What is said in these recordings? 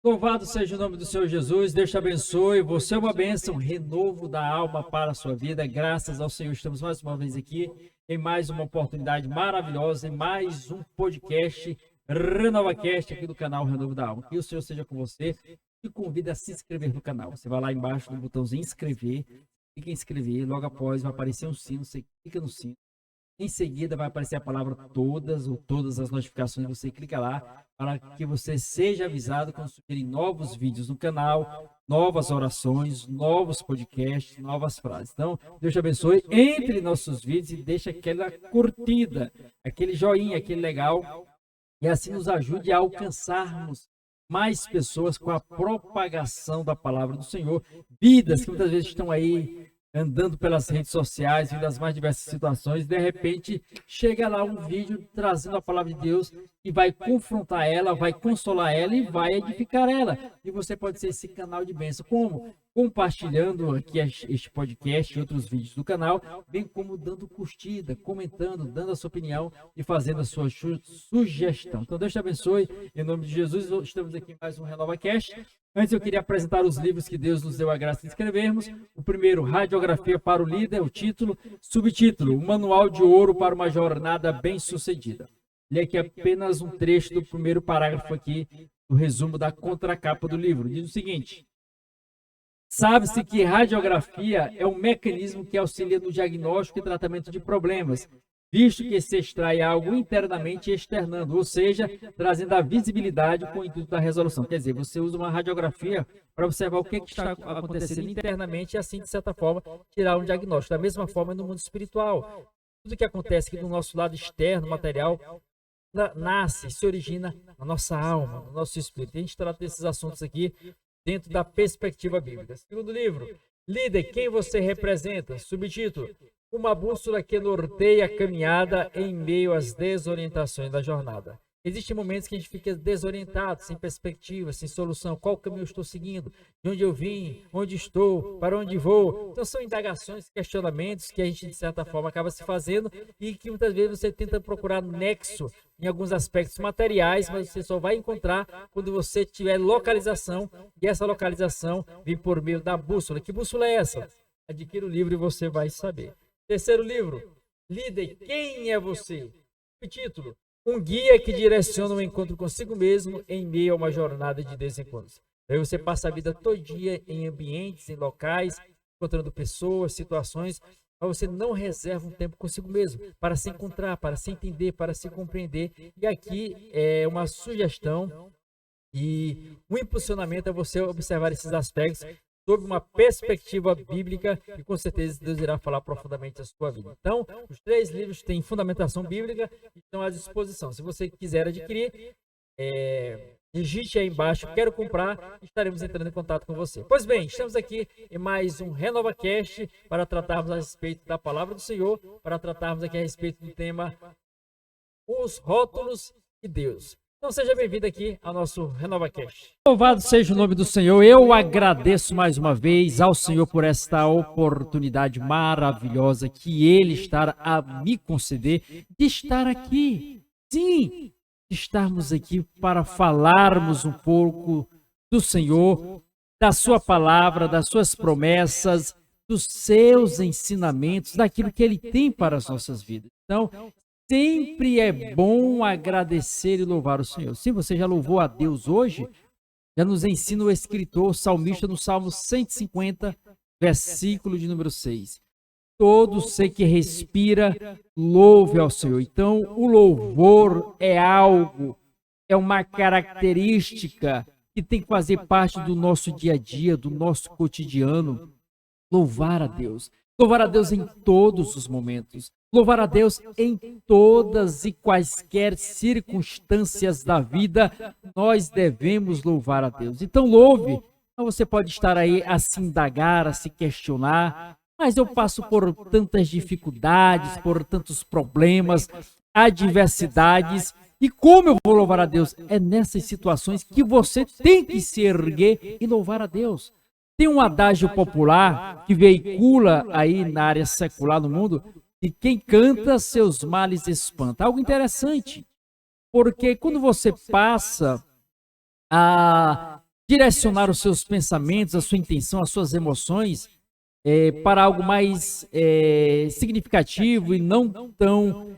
Louvado seja o nome do Senhor Jesus, Deus te abençoe, você é uma bênção, renovo da alma para a sua vida, graças ao Senhor, estamos mais uma vez aqui, em mais uma oportunidade maravilhosa, em mais um podcast, RenovaCast, aqui do canal Renovo da Alma. Que o Senhor seja com você, te convido a se inscrever no canal, você vai lá embaixo no botãozinho inscrever, clica em inscrever, logo após vai aparecer um sino, você clica no sino. Em seguida vai aparecer a palavra todas as notificações, você clica lá para que você seja avisado quando surgirem novos vídeos no canal, novas orações, novos podcasts, novas frases. Então, Deus te abençoe, entre nossos vídeos e deixa aquela curtida, aquele joinha, aquele legal, e assim nos ajude a alcançarmos mais pessoas com a propagação da palavra do Senhor, vidas que muitas vezes estão aí andando pelas redes sociais, vendo as mais diversas situações, de repente chega lá um vídeo trazendo a palavra de Deus e vai confrontar ela, vai consolar ela e vai edificar ela. E você pode ser esse canal de bênção. Como? Compartilhando aqui este podcast e outros vídeos do canal, bem como dando curtida, comentando, dando a sua opinião e fazendo a sua sugestão. Então Deus te abençoe, em nome de Jesus, estamos aqui em mais um RenovaCast. Antes eu queria apresentar os livros que Deus nos deu a graça de escrevermos. O primeiro, Radiografia para o Líder, o título, subtítulo, o Manual de Ouro para uma Jornada Bem-Sucedida. Li aqui apenas um trecho do primeiro parágrafo aqui, do resumo da contracapa do livro. Diz o seguinte: sabe-se que radiografia é um mecanismo que auxilia no diagnóstico e tratamento de problemas, visto que se extrai algo internamente externando, ou seja, trazendo a visibilidade com o intuito da resolução. Quer dizer, você usa uma radiografia para observar o que está acontecendo internamente e assim, de certa forma, tirar um diagnóstico. Da mesma forma, no mundo espiritual, tudo que acontece aqui do nosso lado externo, material, nasce, se origina na nossa alma, no nosso espírito. A gente trata desses assuntos aqui dentro da perspectiva bíblica. Segundo livro, Líder, quem você representa? Subtítulo, uma bússola que norteia a caminhada em meio às desorientações da jornada. Existem momentos que a gente fica desorientado, sem perspectiva, sem solução. Qual caminho eu estou seguindo? De onde eu vim? Onde estou? Para onde vou? Então são indagações, questionamentos que a gente, de certa forma, acaba se fazendo e que muitas vezes você tenta procurar nexo em alguns aspectos materiais, mas você só vai encontrar quando você tiver localização, e essa localização vem por meio da bússola. Que bússola é essa? Adquira o livro e você vai saber. Terceiro livro, Líder, quem é você? O título, um guia que direciona o encontro consigo mesmo em meio a uma jornada de desencontros. Aí você passa a vida todinha em ambientes, em locais, encontrando pessoas, situações, mas você não reserva um tempo consigo mesmo para se encontrar, para se entender, para se compreender. E aqui é uma sugestão e um impulsionamento a você observar esses aspectos sob uma perspectiva bíblica e com certeza Deus irá falar profundamente a sua vida. Então, os três livros têm fundamentação bíblica e estão à disposição. Se você quiser adquirir, digite aí embaixo, quero comprar, estaremos entrando em contato com você. Pois bem, estamos aqui em mais um RenovaCast para tratarmos a respeito da palavra do Senhor, para tratarmos aqui a respeito do tema os rótulos e Deus. Então seja bem-vindo aqui ao nosso RenovaCast. Louvado seja o nome do Senhor. Eu agradeço mais uma vez ao Senhor por esta oportunidade maravilhosa que Ele está a me conceder de estar aqui. Sim, de estarmos aqui para falarmos um pouco do Senhor, da sua palavra, das suas promessas, dos seus ensinamentos, daquilo que Ele tem para as nossas vidas. Então, sempre é bom agradecer e louvar o Senhor. Se você já louvou a Deus hoje, já nos ensina o escritor, o salmista, no Salmo 150, versículo de número 6. Todo ser que respira, louve ao Senhor. Então, o louvor é algo, é uma característica que tem que fazer parte do nosso dia a dia, do nosso cotidiano. Louvar a Deus. Louvar a Deus em todos os momentos. Louvar a Deus em todas e quaisquer circunstâncias da vida, nós devemos louvar a Deus. Então louve. Então, você pode estar aí a se indagar, a se questionar, mas eu passo por tantas dificuldades, por tantos problemas, adversidades, e como eu vou louvar a Deus? É nessas situações que você tem que se erguer e louvar a Deus. Tem um adágio popular que veicula aí na área secular no mundo, e quem canta seus males espanta. Algo interessante, porque quando você passa a direcionar os seus pensamentos, a sua intenção, as suas emoções para algo mais significativo e não tão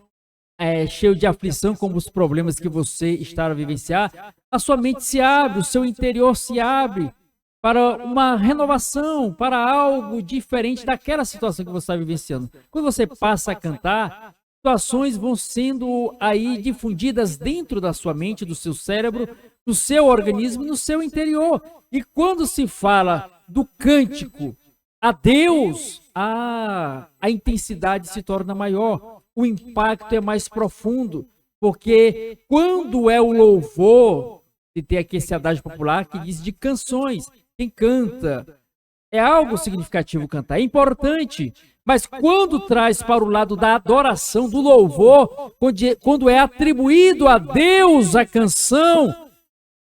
cheio de aflição como os problemas que você está a vivenciar, a sua mente se abre, o seu interior se abre para uma renovação, para algo diferente daquela situação que você está vivenciando. Quando você passa a cantar, situações vão sendo aí difundidas dentro da sua mente, do seu cérebro, do seu organismo, no seu interior. E quando se fala do cântico a Deus, a intensidade se torna maior, o impacto é mais profundo, porque quando é o louvor, e tem aqui esse adágio popular que diz de canções, quem canta, é algo significativo cantar, é importante, mas quando traz para o lado da adoração, do louvor, quando é atribuído a Deus a canção,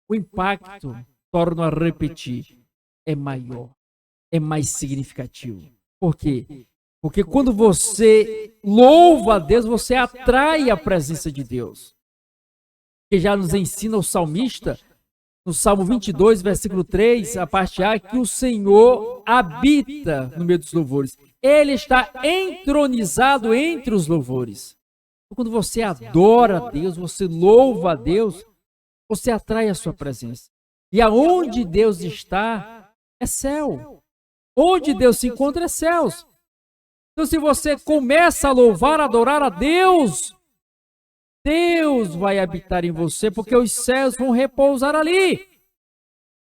o impacto, torno a repetir, é maior, é mais significativo. Por quê? Porque quando você louva a Deus, você atrai a presença de Deus. Que já nos ensina o salmista, no Salmo 22, versículo 3, a parte A, que o Senhor habita no meio dos louvores. Ele está entronizado entre os louvores. Quando você adora a Deus, você louva a Deus, você atrai a sua presença. E aonde Deus está, é céu. Onde Deus se encontra, é céus. Então, se você começa a louvar, a adorar a Deus, Deus vai habitar em você, porque os céus vão repousar ali.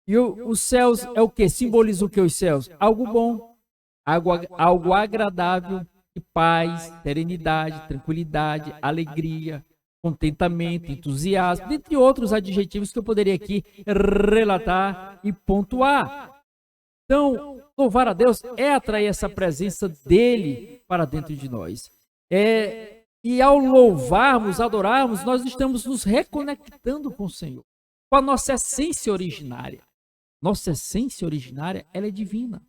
E os céus é o que? Simboliza o que os céus? Algo bom, algo agradável, de paz, serenidade, tranquilidade, alegria, contentamento, entusiasmo, entre outros adjetivos que eu poderia aqui relatar e pontuar. Então, louvar a Deus é atrair essa presença dele para dentro de nós. E ao louvarmos, adorarmos, nós estamos nos reconectando com o Senhor, com a nossa essência originária. Nossa essência originária, ela é divina.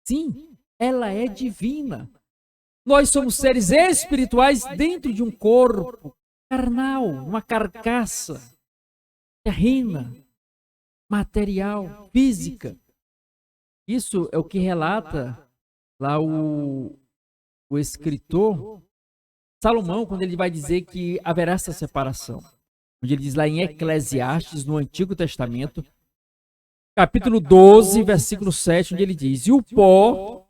Sim, ela é divina. Nós somos seres espirituais dentro de um corpo carnal, uma carcaça terrena, material, física. Isso é o que relata lá o escritor Salomão, quando ele vai dizer que haverá essa separação. Onde ele diz lá em Eclesiastes, no Antigo Testamento, capítulo 12, versículo 7, onde ele diz: e o pó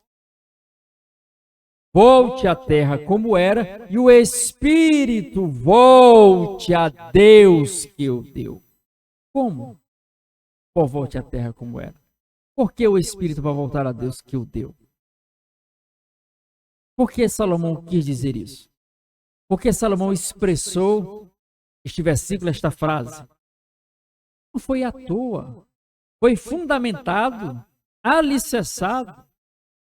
volte à terra como era, e o espírito volte a Deus que o deu. Como? O pó volte à terra como era. Por que o espírito vai voltar a Deus que o deu? Por que Salomão quis dizer isso? Porque Salomão expressou este versículo, esta frase. Não foi à toa. Foi fundamentado, alicerçado,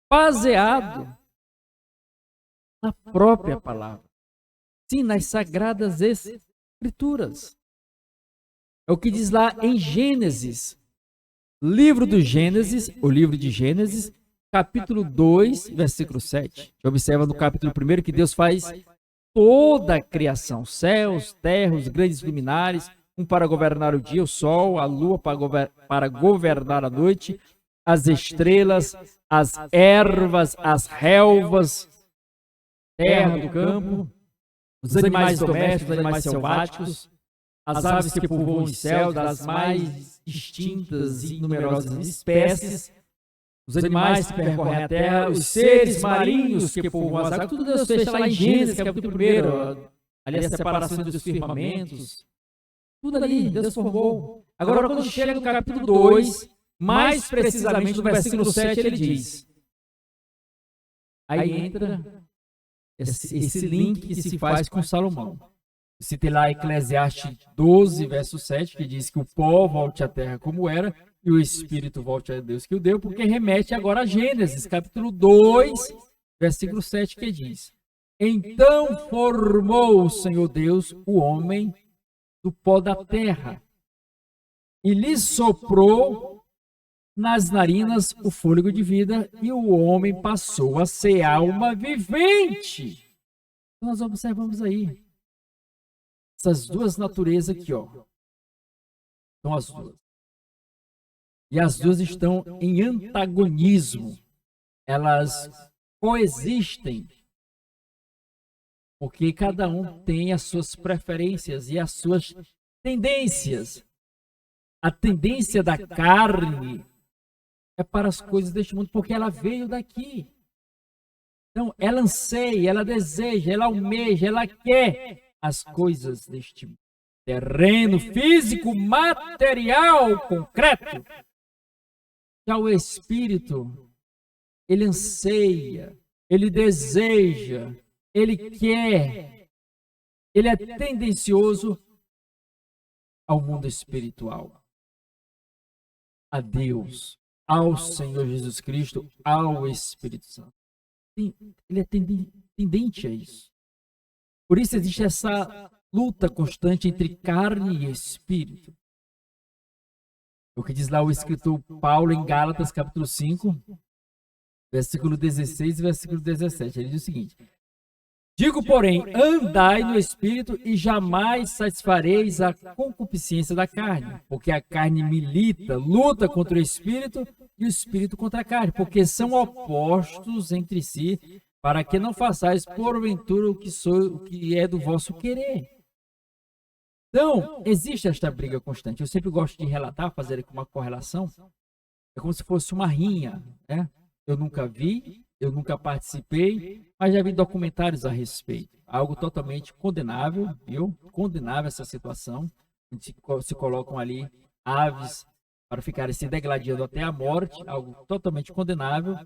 baseado na própria palavra. Sim, nas sagradas escrituras. É o que diz lá em Gênesis. Livro do Gênesis, o livro de Gênesis, capítulo 2, versículo 7. Observa no capítulo 1 que Deus faz toda a criação, céus, terra, os grandes luminares, um para governar o dia, o sol, a lua para governar a noite, as estrelas, as ervas, as relvas, terra do campo, os animais domésticos, os animais selváticos, as aves que povoam o céu, das mais distintas e numerosas espécies, os animais que percorrem a terra, os seres marinhos que povoam as águas, tudo Deus fez lá em Gênesis, capítulo 1, ali a separação dos firmamentos, tudo ali Deus formou. Agora, quando chega no capítulo 2, mais precisamente no versículo 7, ele diz, aí entra esse link que se faz com Salomão. Você tem lá Eclesiastes 12, verso 7, que diz que o pó volte à terra como era e o espírito volte a Deus que o deu, porque remete agora a Gênesis, capítulo 2, versículo 7, que diz: então formou o Senhor Deus o homem do pó da terra e lhe soprou nas narinas o fôlego de vida e o homem passou a ser alma vivente. Nós observamos aí essas duas naturezas aqui, ó. São as duas. E as duas estão em antagonismo. Elas coexistem, porque cada um tem as suas preferências e as suas tendências. A tendência da carne é para as coisas deste mundo, porque ela veio daqui. Então, ela anseia, ela deseja, ela almeja, ela quer as coisas deste mundo. Terreno físico, material, concreto. Já o espírito, ele anseia, ele deseja, ele quer, ele é tendencioso ao mundo espiritual, a Deus, ao Senhor Jesus Cristo, ao Espírito Santo. Ele é tendente a isso. Por isso existe essa luta constante entre carne e espírito. O que diz lá o escritor Paulo em Gálatas, capítulo 5, versículo 16 e versículo 17. Ele diz o seguinte: digo, porém, andai no Espírito e jamais satisfareis a concupiscência da carne, porque a carne milita, luta contra o Espírito e o Espírito contra a carne, porque são opostos entre si, para que não façais porventura o que é do vosso querer. Então, existe esta briga constante. Eu sempre gosto de relatar, fazer aqui uma correlação. É como se fosse uma rinha, né? Eu nunca vi, eu nunca participei, mas já vi documentários a respeito. Algo totalmente condenável, viu? Condenável essa situação. Se colocam ali aves para ficarem se degladiando até a morte, algo totalmente condenável.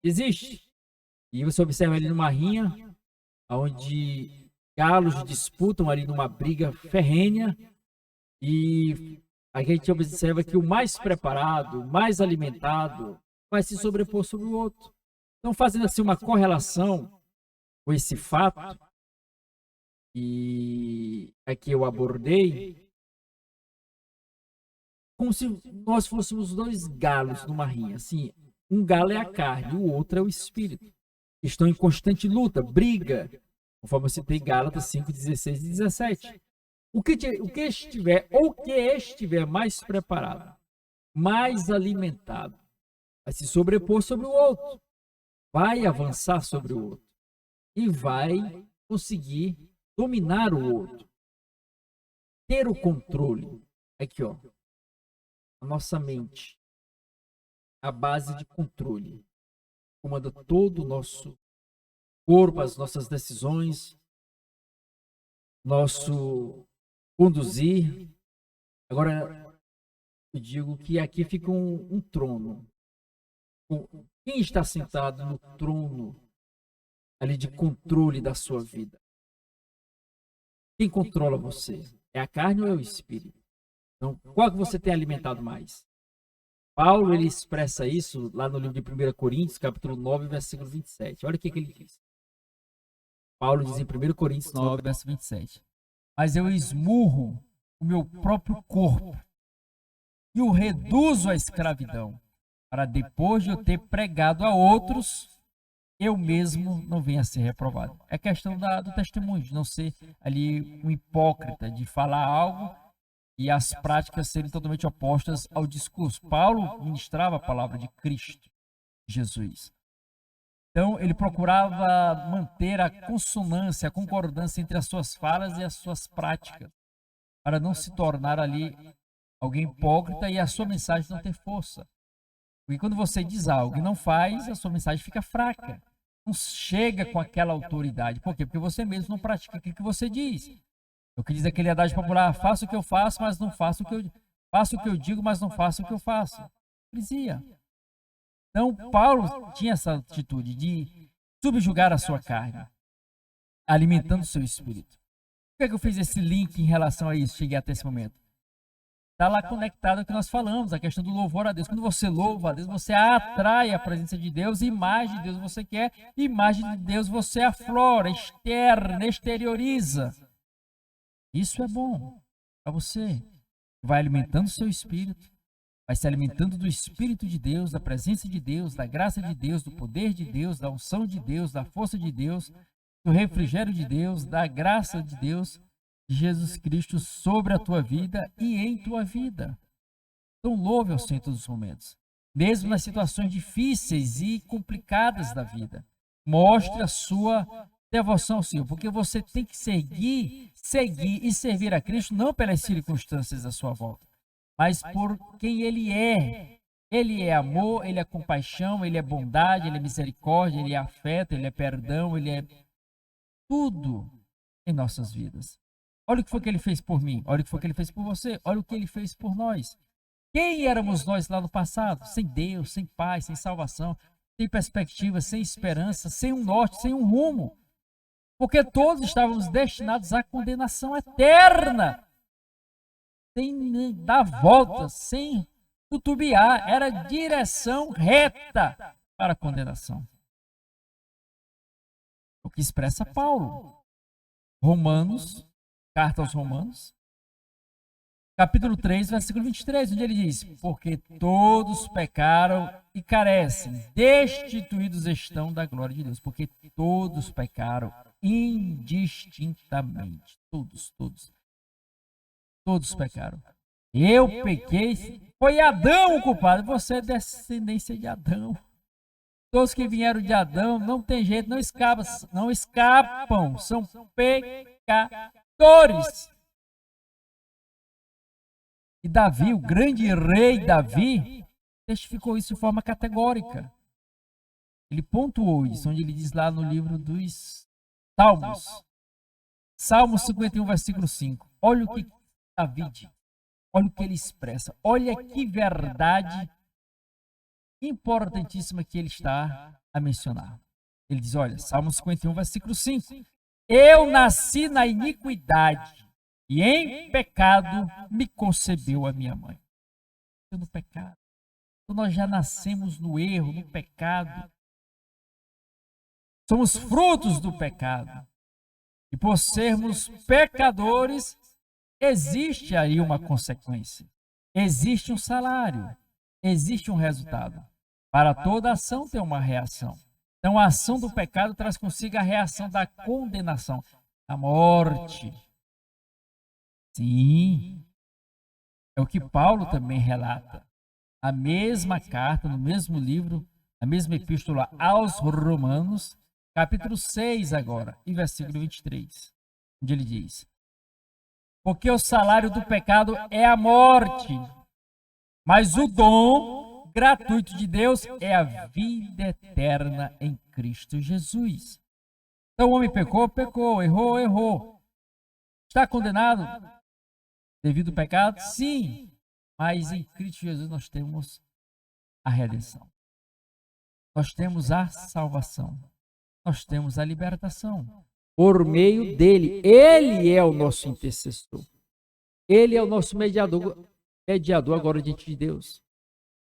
Existe. E você observa ali numa rinha, onde galos disputam ali numa briga ferrenha, e a gente observa que o mais preparado, o mais alimentado, vai se sobrepor sobre o outro. Então, fazendo assim uma correlação com esse fato, e aqui eu abordei, como se nós fôssemos dois galos numa rinha. Assim, um galo é a carne, o outro é o espírito. Estão em constante luta, briga, conforme eu citei Gálatas 5, 16 e 17. O que estiver mais preparado, mais alimentado, vai se sobrepor sobre o outro, vai avançar sobre o outro e vai conseguir dominar o outro, ter o controle. Aqui, ó, a nossa mente, a base de controle, comanda todo o nosso corpo, as nossas decisões, nosso conduzir. Agora, eu digo que aqui fica um trono. Quem está sentado no trono ali de controle da sua vida? Quem controla você? É a carne ou é o espírito? Então, qual que você tem alimentado mais? Paulo, ele expressa isso lá no livro de 1 Coríntios, capítulo 9, versículo 27. Olha o que ele diz. Paulo diz em 1 Coríntios 9, versículo 27. Mas eu esmurro o meu próprio corpo e o reduzo à escravidão, para depois de eu ter pregado a outros, eu mesmo não venha a ser reprovado. É questão do testemunho, de não ser ali um hipócrita, de falar algo e as práticas serem totalmente opostas ao discurso. Paulo ministrava a palavra de Cristo, Jesus. Então, ele procurava manter a consonância, a concordância entre as suas falas e as suas práticas, para não se tornar ali alguém hipócrita e a sua mensagem não ter força. Porque quando você diz algo e não faz, a sua mensagem fica fraca. Não chega com aquela autoridade. Por quê? Porque você mesmo não pratica aquilo que você diz. O que diz aquele adagio popular: faço o que eu faço, mas não faço o que eu faço o que eu digo, mas não faço o que eu faço. Hipocrisia. Então, Paulo tinha essa atitude de subjugar a sua carne, alimentando o seu espírito. Por que é que eu fiz esse link em relação a isso? Cheguei até esse momento. Está lá conectado ao que nós falamos, a questão do louvor a Deus. Quando você louva a Deus, você atrai a presença de Deus, imagem de Deus você quer, imagem de Deus você aflora, externa, exterioriza. Isso é bom para você. Vai alimentando o seu espírito, vai se alimentando do Espírito de Deus, da presença de Deus, da graça de Deus, do poder de Deus, da unção de Deus, da força de Deus, do refrigério de Deus, da graça de Deus, de Jesus Cristo sobre a tua vida e em tua vida. Então louve ao Senhor em todos os momentos. Mesmo nas situações difíceis e complicadas da vida. Mostre a sua devoção ao Senhor, porque você tem que seguir e servir a Cristo não pelas circunstâncias à sua volta, mas por quem Ele é. Ele é amor, Ele é compaixão, Ele é bondade, Ele é misericórdia, Ele é afeto, Ele é perdão, Ele é tudo em nossas vidas. Olha o que foi que Ele fez por mim, olha o que foi que Ele fez por você, olha o que Ele fez por nós. Quem éramos nós lá no passado? Sem Deus, sem paz, sem salvação, sem perspectiva, sem esperança, sem um norte, sem um rumo. Porque todos estávamos destinados à condenação eterna. Sem dar voltas, sem tutubiar. Era direção reta para a condenação. O que expressa Paulo. Romanos, carta aos Romanos, capítulo 3, versículo 23, onde ele diz: porque todos pecaram e carecem, destituídos estão da glória de Deus. Porque todos pecaram indistintamente. Todos pecaram. Eu pequei, foi Adão o culpado. Você é descendência de Adão. Todos que vieram de Adão, não tem jeito, não escapam, são pecadores. E Davi, o grande rei Davi, testificou isso de forma categórica. Ele pontuou isso, onde ele diz lá no livro dos Salmos. Salmo 51, versículo 5. Olha o que Davi diz. Olha o que ele expressa. Olha que verdade importantíssima que ele está a mencionar. Ele diz, olha, Salmo 51, versículo 5. Eu nasci na iniquidade e em pecado me concebeu a minha mãe. No pecado. Então nós já nascemos no erro, no pecado. Somos frutos do pecado. E por sermos pecadores, existe aí uma consequência. Existe um salário. Existe um resultado. Para toda ação tem uma reação. Então a ação do pecado traz consigo a reação da condenação, a morte. Sim, é o que Paulo também relata. A mesma carta, no mesmo livro, a mesma epístola aos Romanos, capítulo 6 agora, e versículo 23, onde ele diz: porque o salário do pecado é a morte, mas o dom gratuito de Deus é a vida eterna em Cristo Jesus. Então o homem pecou, errou. Está condenado devido ao pecado? Sim, mas em Cristo Jesus nós temos a redenção. Nós temos a salvação. Nós temos a libertação. Por meio dele. Ele é o nosso intercessor. Ele é o nosso mediador agora diante de Deus.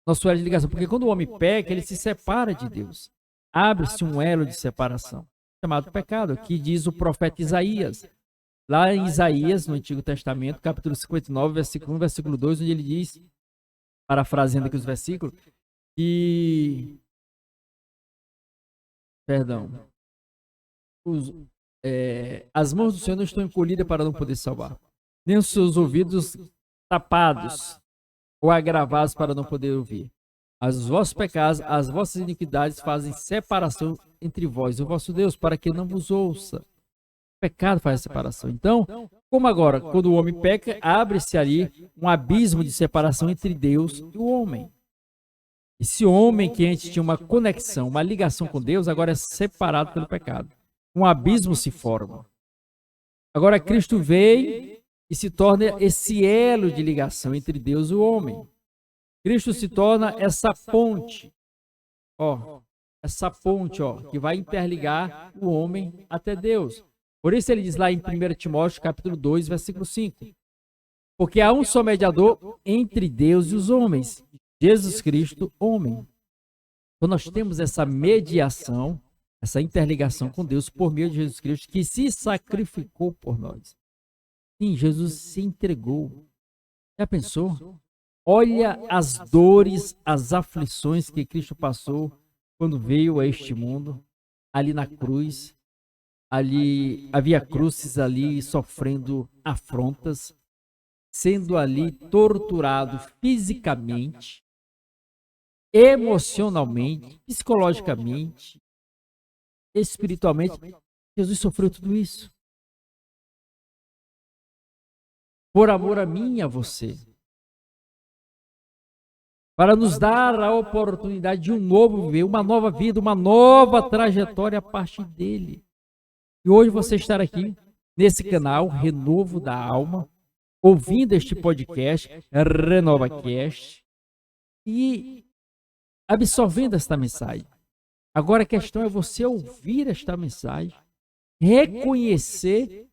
Nosso elo de ligação. Porque quando o homem peca, ele se separa de Deus. Abre-se um elo de separação, chamado pecado, que diz o profeta Isaías. Lá em Isaías, no Antigo Testamento, capítulo 59, versículo 1, versículo 2, onde ele diz, parafraseando aqui os versículos, que... as mãos do Senhor não estão encolhidas para não poder salvar, nem os seus ouvidos tapados ou agravados para não poder ouvir. Os vossos pecados, as vossas iniquidades fazem separação entre vós e o vosso Deus, para que não vos ouça. O pecado faz a separação. Então, como agora, quando o homem peca, abre-se ali um abismo de separação entre Deus e o homem. Esse homem que antes tinha uma conexão, uma ligação com Deus, agora é separado pelo pecado. Um abismo se forma. Agora Cristo veio e se torna esse elo de ligação entre Deus e o homem. Cristo se torna essa ponte, que vai interligar o homem até Deus. Por isso ele diz lá em 1 Timóteo, capítulo 2, versículo 5. Porque há um só mediador entre Deus e os homens, Jesus Cristo, homem. Então nós temos essa mediação, essa interligação com Deus por meio de Jesus Cristo, que se sacrificou por nós. Sim, Jesus se entregou. Já pensou? Olha as dores, as aflições que Cristo passou quando veio a este mundo, ali na cruz. Ali havia cruzes ali sofrendo afrontas, sendo ali torturado fisicamente, emocionalmente, psicologicamente, espiritualmente. Jesus sofreu tudo isso por amor a mim e a você, para nos dar a oportunidade de um novo viver, uma nova vida, uma nova trajetória a partir dele. E hoje você estar aqui nesse canal Renovo da Alma, ouvindo este podcast, RenovaCast, e absorvendo esta mensagem. Agora a questão é você ouvir esta mensagem, reconhecer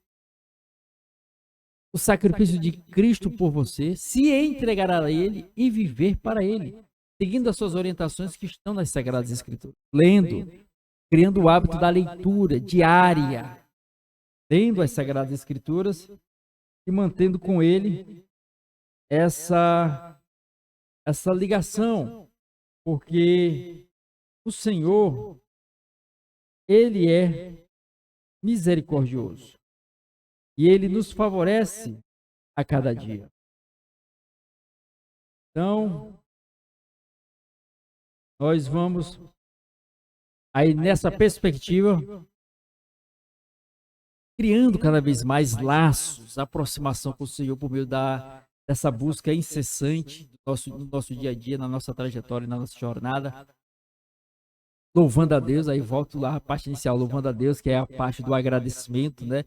o sacrifício de Cristo por você, se entregar a Ele e viver para Ele, seguindo as suas orientações que estão nas Sagradas Escrituras. Lendo, criando o hábito da leitura diária, lendo as Sagradas Escrituras e mantendo com Ele essa ligação, porque o Senhor, Ele é misericordioso e Ele nos favorece a cada dia. Então, nós vamos aí nessa perspectiva, criando cada vez mais laços, aproximação com o Senhor por meio dessa busca incessante no nosso dia a dia, na nossa trajetória, na nossa jornada. Louvando a Deus, aí volto lá a parte inicial, louvando a Deus, que é a parte do agradecimento, né?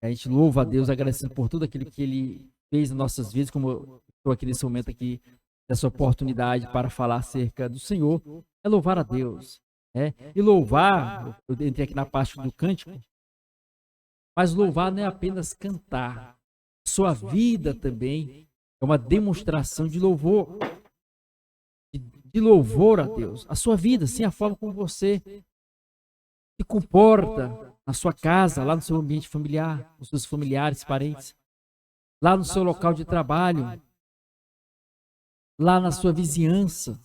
A gente louva a Deus, agradecendo por tudo aquilo que Ele fez nas nossas vidas, como eu estou aqui nesse momento aqui, dessa oportunidade para falar acerca do Senhor, é louvar a Deus, né? E louvar, eu entrei aqui na parte do cântico, mas louvar não é apenas cantar, sua vida também é uma demonstração de louvor, de louvor a Deus. A sua vida, sim, a forma como você se comporta na sua casa, lá no seu ambiente familiar, com seus familiares, parentes, lá no seu local de trabalho, lá na sua vizinhança,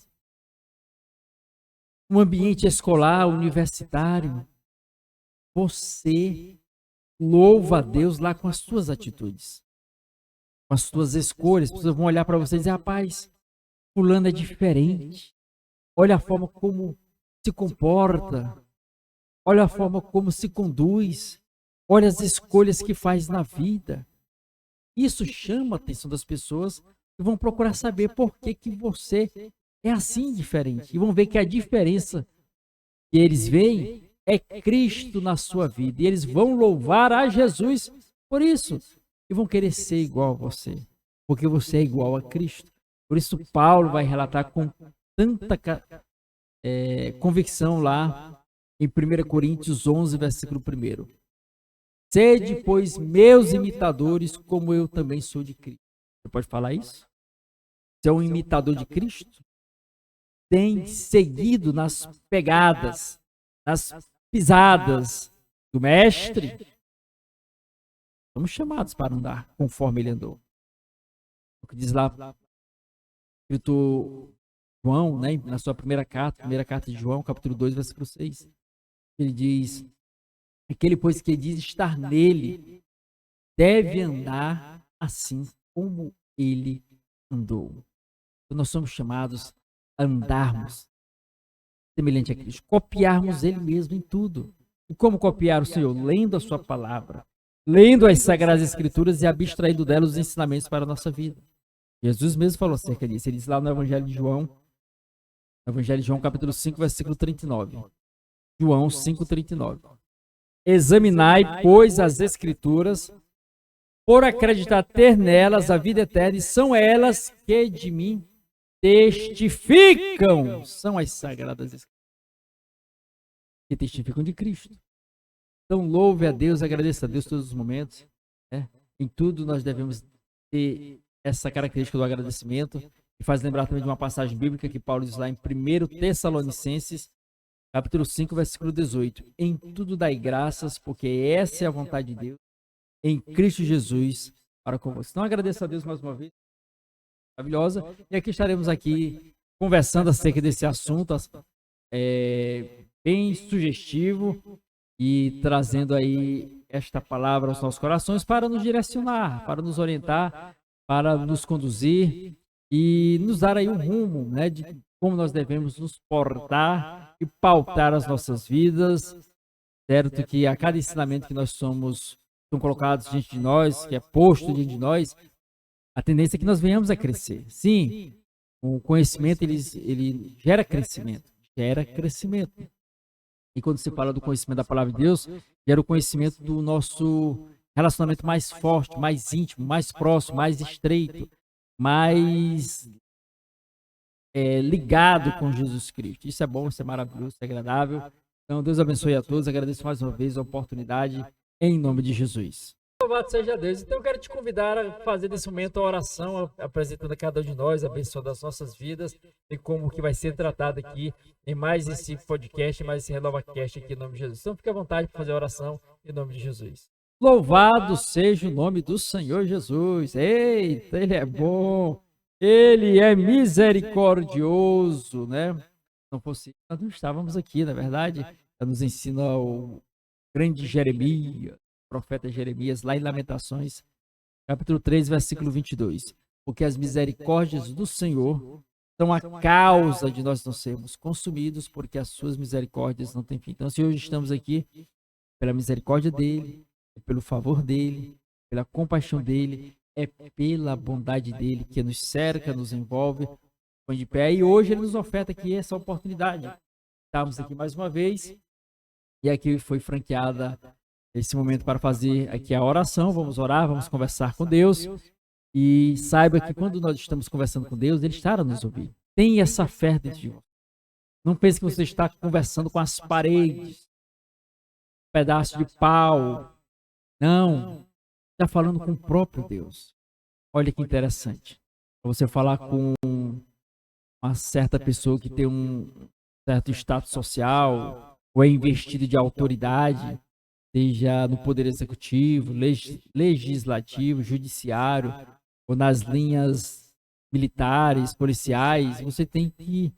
no ambiente escolar, universitário. Você louva a Deus lá com as suas atitudes, com as suas escolhas. As pessoas vão olhar para você e dizer: rapaz, fulano é diferente. Olha a forma como se comporta. Olha a forma como se conduz. Olha as escolhas que faz na vida. Isso chama a atenção das pessoas e vão procurar saber por que você é assim diferente. E vão ver que a diferença que eles veem é Cristo na sua vida. E eles vão louvar a Jesus por isso. E vão querer ser igual a você. Porque você é igual a Cristo. Por isso Paulo vai relatar com tanta convicção lá em 1 Coríntios 11, versículo 1. Sede, pois, meus imitadores, como eu também sou de Cristo. Você pode falar isso? Você é um imitador de Cristo? Tem seguido nas pegadas, nas pisadas do Mestre? Somos chamados para andar conforme ele andou. O que diz lá, escrito João, né, na sua primeira carta de João, capítulo 2, versículo 6. Ele diz: aquele, pois, que diz estar nele, deve andar assim como ele andou. Então, nós somos chamados a andarmos semelhante a Cristo, copiarmos ele mesmo em tudo. E como copiar o Senhor? Lendo a sua palavra, lendo as Sagradas Escrituras e abstraindo delas os ensinamentos para a nossa vida. Jesus mesmo falou acerca disso. Ele diz lá no Evangelho de João, capítulo 5, versículo 39. João 5:39. Examinai, pois, as Escrituras, por acreditar ter nelas a vida eterna, e são elas que de mim testificam. São as Sagradas Escrituras que testificam de Cristo. Então, louve a Deus, agradeça a Deus todos os momentos. Né? Em tudo nós devemos ter essa característica do agradecimento. E faz lembrar também de uma passagem bíblica que Paulo diz lá em 1 Tessalonicenses, capítulo 5, versículo 18. Em tudo dai graças, porque essa é a vontade de Deus, em Cristo Jesus, para convosco. Então, agradeço a Deus mais uma vez. Maravilhosa. E aqui estaremos aqui conversando acerca desse assunto bem sugestivo e trazendo aí esta palavra aos nossos corações para nos direcionar, para nos orientar, para nos conduzir e nos dar aí um rumo, né, de como nós devemos nos portar e pautar as nossas vidas, certo? Que a cada ensinamento que nós são colocados diante de nós, que é posto diante de nós, a tendência é que nós venhamos a crescer. Sim, o conhecimento, ele gera crescimento. Gera crescimento. E quando se fala do conhecimento da palavra de Deus, gera o conhecimento do nosso relacionamento mais forte, mais íntimo, mais próximo, mais estreito, mais ligado com Jesus Cristo. Isso é bom, isso é maravilhoso, isso é agradável. Então, Deus abençoe a todos. Agradeço mais uma vez a oportunidade, em nome de Jesus. Louvado seja Deus. Então, eu quero te convidar a fazer nesse momento a oração, apresentando a cada um de nós, abençoando as nossas vidas e como que vai ser tratado aqui em mais esse podcast, mais esse RenovaCast aqui em nome de Jesus. Então, fique à vontade para fazer a oração em nome de Jesus. Louvado seja o nome do Senhor Jesus. Eita, Ele é bom. Ele é misericordioso, né? Não fosse, nós não estávamos aqui, na verdade. Nos ensina o grande Jeremias, profeta Jeremias, lá em Lamentações, capítulo 3, versículo 22. Porque as misericórdias do Senhor são a causa de nós não sermos consumidos, porque as suas misericórdias não têm fim. Então, se hoje estamos aqui, pela misericórdia dele, pelo favor dele, pela compaixão dele, é pela bondade dele que nos cerca, nos envolve, põe de pé. E hoje ele nos oferta aqui essa oportunidade. Estamos aqui mais uma vez e aqui foi franqueada esse momento para fazer aqui a oração. Vamos orar, vamos conversar com Deus. E saiba que quando nós estamos conversando com Deus, Ele está a nos ouvir. Tenha essa fé dentro de você. Não pense que você está conversando com as paredes, um pedaço de pau. Não. Está falando com o próprio Deus. Olha que interessante. Você falar com uma certa pessoa que tem um certo status social, ou é investido de autoridade, seja no Poder Executivo, Legislativo, Judiciário, ou nas linhas militares, policiais, você tem que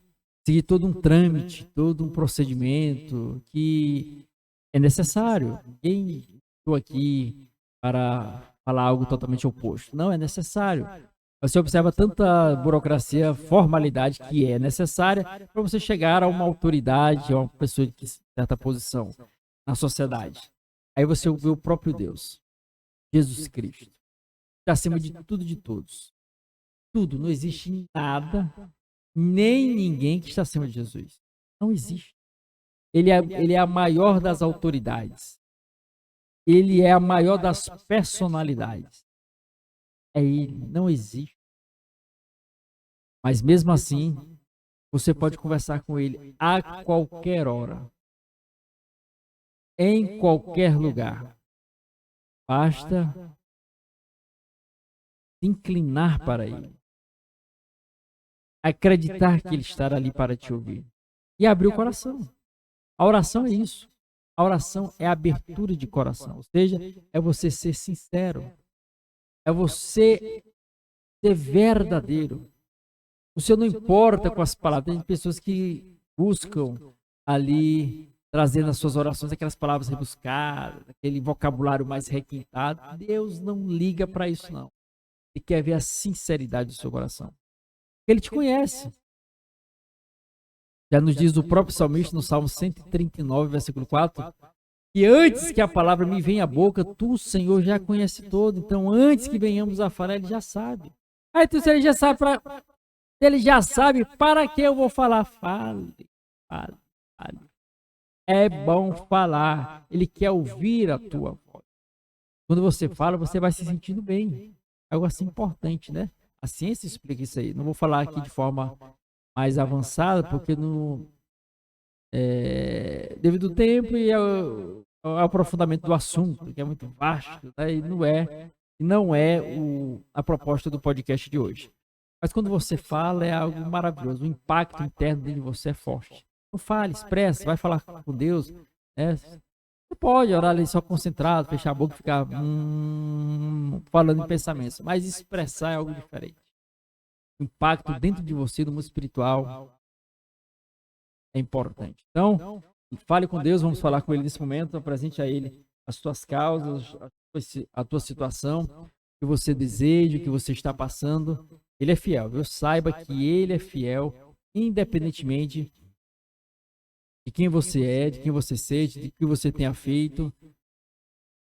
seguir todo um trâmite, todo um procedimento que é necessário. Ninguém estou aqui para falar algo totalmente oposto. Não é necessário. Você observa tanta burocracia, formalidade que é necessária para você chegar a uma autoridade, a uma pessoa de certa posição na sociedade. Aí você vê o próprio Deus, Jesus Cristo, está acima de tudo e de todos. Tudo, não existe nada, nem ninguém que está acima de Jesus. Não existe. Ele é a maior das autoridades. Ele é a maior das personalidades. É Ele, não existe. Mas mesmo assim, você pode conversar com Ele a qualquer hora, em qualquer lugar. Basta se inclinar para Ele, acreditar que Ele estará ali para te ouvir e abrir o coração. A oração é isso. A oração é a abertura de coração, ou seja, é você ser sincero, é você ser verdadeiro. Você não importa com as palavras. Tem pessoas que buscam ali trazer nas suas orações aquelas palavras rebuscadas, aquele vocabulário mais requintado. Deus não liga para isso, não. Ele quer ver a sinceridade do seu coração. Ele te conhece. Já nos diz o próprio salmista no Salmo 139, versículo 4, e antes que a palavra me venha à boca, tu, Senhor, já conhece todo. Então, antes que venhamos a falar, Ele já sabe. Então, se Ele já sabe, para que eu vou falar? Fale. É bom falar. Ele quer ouvir a tua voz. Quando você fala, você vai se sentindo bem. É algo assim importante, né? A ciência explica isso aí. Não vou falar aqui de forma mais avançada, porque devido ao tempo e ao aprofundamento do assunto, que é muito vasto, né? E não é a proposta do podcast de hoje. Mas quando você fala, é algo maravilhoso. O impacto interno de você é forte. Não fale, expressa, vai falar com Deus. Né? Você pode orar ali só concentrado, fechar a boca e ficar falando em pensamentos. Mas expressar é algo diferente. O impacto dentro de você, no mundo espiritual, é importante. Então, fale com Deus, vamos falar com Ele nesse momento, apresente a Ele as tuas causas, a tua situação, que você deseja, o que você está passando, Ele é fiel. Eu saiba que Ele é fiel, independentemente de quem você é, de quem você seja, de que você tenha feito.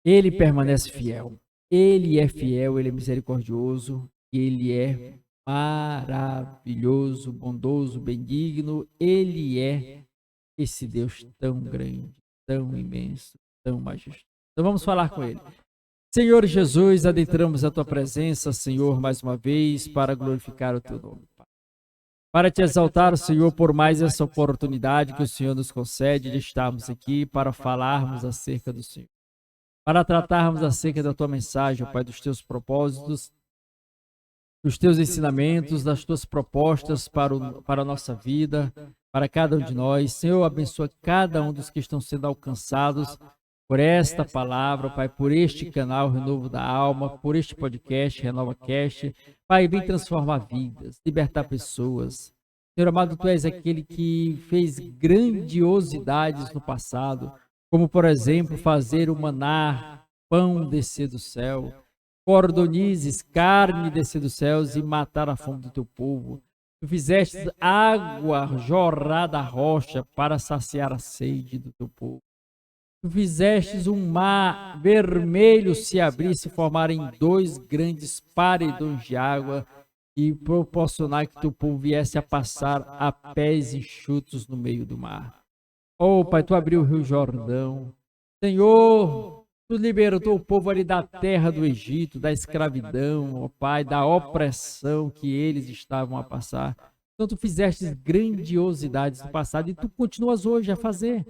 Ele permanece fiel. Ele é fiel, Ele é misericordioso, Ele é maravilhoso, bondoso, benigno. Ele é esse Deus tão grande, tão imenso, tão majestoso. Então vamos falar com Ele. Senhor Jesus, adentramos a Tua presença, Senhor, mais uma vez, para glorificar o Teu nome. Para te exaltar, Senhor, por mais essa oportunidade que o Senhor nos concede de estarmos aqui para falarmos acerca do Senhor. Para tratarmos acerca da Tua mensagem, Pai, dos Teus propósitos, dos Teus ensinamentos, das Tuas propostas para a nossa vida, para cada um de nós. Senhor, abençoa cada um dos que estão sendo alcançados por esta palavra, Pai, por este canal Renovo da Alma, por este podcast RenovaCast. Pai, vem transformar vidas, libertar pessoas. Senhor amado, Tu és aquele que fez grandiosidades no passado, como, por exemplo, fazer o maná, pão descer do céu, cordonizes, carne descer dos céus e matar a fome do Teu povo. Tu fizeste água jorrar da rocha para saciar a sede do Teu povo. Tu fizestes um mar vermelho se abrir e se formar em dois grandes paredões de água e proporcionar que teu povo viesse a passar a pés enxutos no meio do mar. Oh, Pai, Tu abriu o Rio Jordão. Senhor, Tu libertou o povo ali da terra do Egito, da escravidão, ó Pai, da opressão que eles estavam a passar. Então, Tu fizestes grandiosidades no passado e Tu continuas hoje a fazer.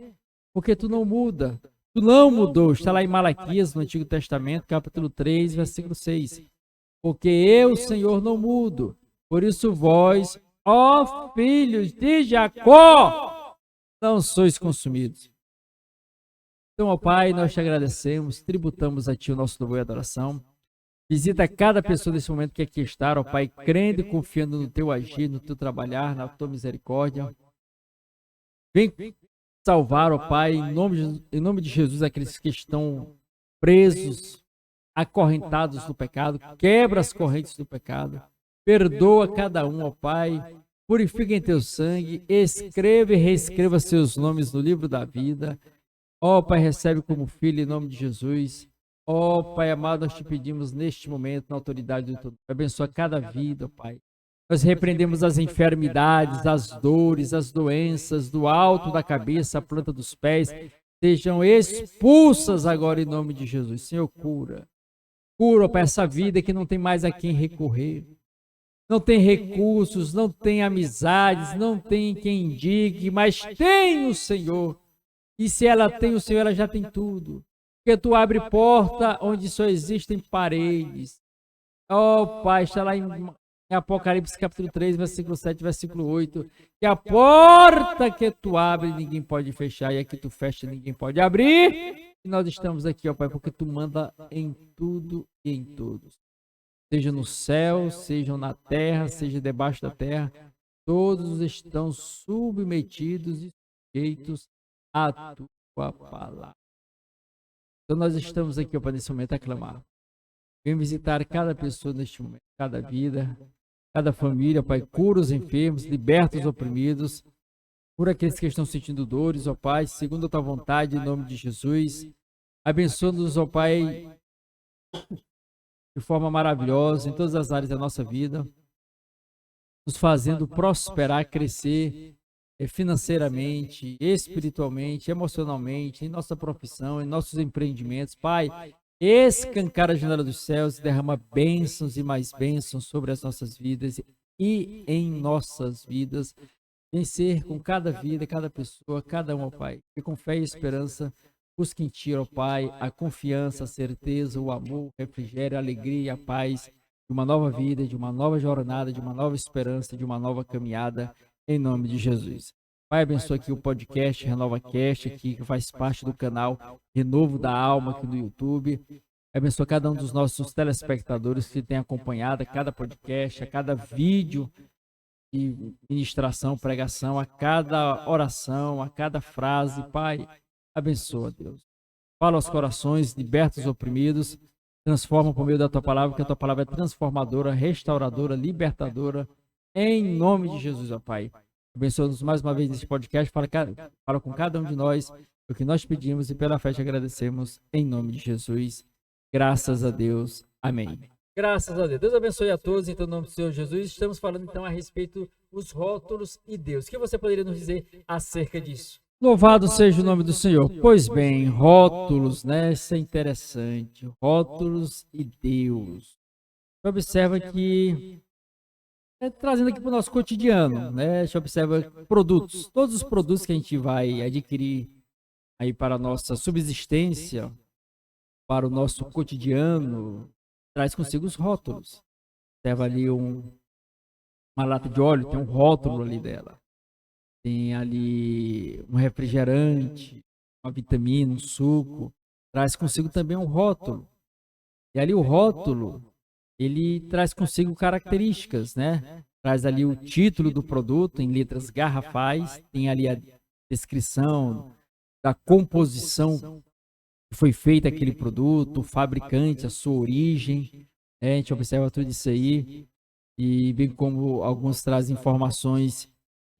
Porque Tu não muda, Tu não mudou. Está lá em Malaquias, no Antigo Testamento, capítulo 3, versículo 6. Porque eu, Senhor, não mudo. Por isso vós, ó filhos de Jacó, não sois consumidos. Então, ó Pai, nós te agradecemos, tributamos a Ti o nosso louvor e adoração. Visita cada pessoa nesse momento que aqui está, ó Pai, crendo e confiando no Teu agir, no Teu trabalhar, na Tua misericórdia. Vem salvar, ó Pai, em nome de Jesus, aqueles que estão presos, acorrentados no pecado, quebra as correntes do pecado, perdoa cada um, ó Pai, purifica em Teu sangue, escreva e reescreva seus nomes no livro da vida. Ó Pai, recebe como filho em nome de Jesus. Ó Pai amado, nós Te pedimos neste momento, na autoridade do Teu nome, abençoa cada vida, ó Pai. Nós repreendemos as enfermidades, as dores, as doenças do alto da cabeça, a planta dos pés, sejam expulsas agora em nome de Jesus. Senhor, cura. Cura para essa vida que não tem mais a quem recorrer. Não tem recursos, não tem amizades, não tem quem indique, mas tem o Senhor. E se ela tem o Senhor, ela já tem tudo. Porque Tu abre porta onde só existem paredes. Oh, Pai, está lá em Apocalipse capítulo 3, versículo 7, versículo 8, que a porta que Tu abre, ninguém pode fechar, e a que Tu fecha, ninguém pode abrir. E nós estamos aqui, ó Pai, porque Tu manda em tudo e em todos. Seja no céu, seja na terra, seja debaixo da terra, todos estão submetidos e sujeitos à Tua palavra. Então nós estamos aqui, ó Pai, nesse momento a clamar. Vem visitar cada pessoa neste momento, cada vida, cada família, Pai, cura os enfermos, liberta os oprimidos, cura aqueles que estão sentindo dores, ó Pai, segundo a Tua vontade, em nome de Jesus. Abençoa-nos, ó Pai, de forma maravilhosa, em todas as áreas da nossa vida, nos fazendo prosperar, crescer financeiramente, espiritualmente, emocionalmente, em nossa profissão, em nossos empreendimentos. Pai, escancara a janela dos céus e derrama bênçãos e mais bênçãos sobre as nossas vidas e em nossas vidas. Vencer com cada vida, cada pessoa, cada um, ó Pai. Que com fé e esperança busque em Ti, ó Pai, a confiança, a certeza, o amor, o refrigério, a alegria, a paz de uma nova vida, de uma nova jornada, de uma nova esperança, de uma nova caminhada, em nome de Jesus. Pai, abençoa aqui o podcast RenovaCast, aqui, que faz parte do canal Renovo da Alma, aqui no YouTube. Abençoa cada um dos nossos telespectadores que tem acompanhado a cada podcast, a cada vídeo de ministração, pregação, a cada oração, a cada frase. Pai, abençoa, Deus. Fala aos corações, liberta os oprimidos. Transforma por meio da tua palavra, porque a tua palavra é transformadora, restauradora, libertadora. Em nome de Jesus, ó Pai. Abençoa-nos mais uma vez neste podcast. Fala com cada um de nós o que nós pedimos e pela fé te agradecemos. Em nome de Jesus. Graças a Deus. Amém. Graças a Deus. Deus abençoe a todos. Então, em nome do Senhor Jesus, estamos falando então a respeito dos rótulos e Deus. O que você poderia nos dizer acerca disso? Louvado seja o nome do Senhor. Pois bem, rótulos, né? Isso é interessante. Rótulos e Deus. Você observa que, trazendo aqui para o nosso cotidiano, né? A gente observa produtos. Todos os produtos que a gente vai adquirir aí para a nossa subsistência, para o nosso cotidiano, traz consigo os rótulos. Observa ali uma lata de óleo, tem um rótulo ali dela. Tem ali um refrigerante, uma vitamina, um suco, traz consigo também um rótulo. E ali o rótulo, ele traz consigo características, né? Traz ali o título do produto em letras garrafais, tem ali a descrição da composição que foi feita aquele produto, o fabricante, a sua origem, né? A gente observa tudo isso aí, e bem como alguns trazem informações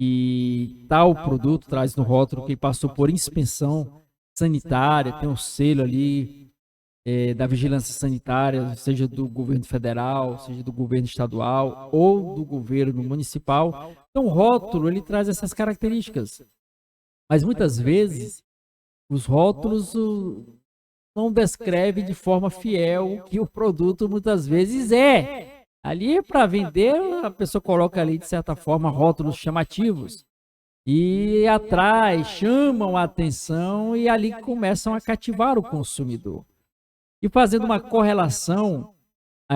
que tal produto traz no rótulo que passou por inspeção sanitária, tem um selo ali da vigilância sanitária, seja do governo federal, seja do governo estadual ou do governo municipal. Então o rótulo ele traz essas características, mas muitas vezes os rótulos não descrevem de forma fiel o que o produto muitas vezes é. Ali para vender, a pessoa coloca ali, de certa forma, rótulos chamativos. E atrai, chamam a atenção e ali começam a cativar o consumidor. E fazendo uma correlação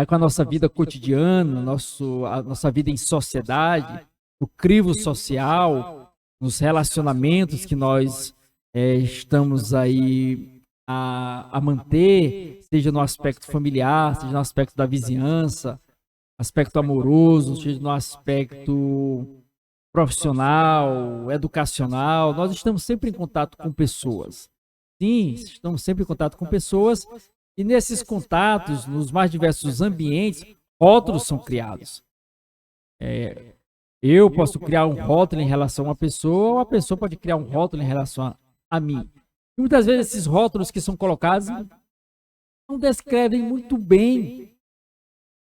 com a nossa vida cotidiana, a nossa vida em sociedade, o crivo social, nos relacionamentos que nós estamos aí a manter, seja no aspecto familiar, seja no aspecto da vizinhança, aspecto amoroso, seja no aspecto profissional, educacional, nós estamos sempre em contato com pessoas. Sim, estamos sempre em contato com pessoas e nesses contatos, nos mais diversos ambientes, rótulos são criados. Eu posso criar um rótulo em relação a uma pessoa, ou a pessoa pode criar um rótulo em relação a mim. E muitas vezes esses rótulos que são colocados não descrevem muito bem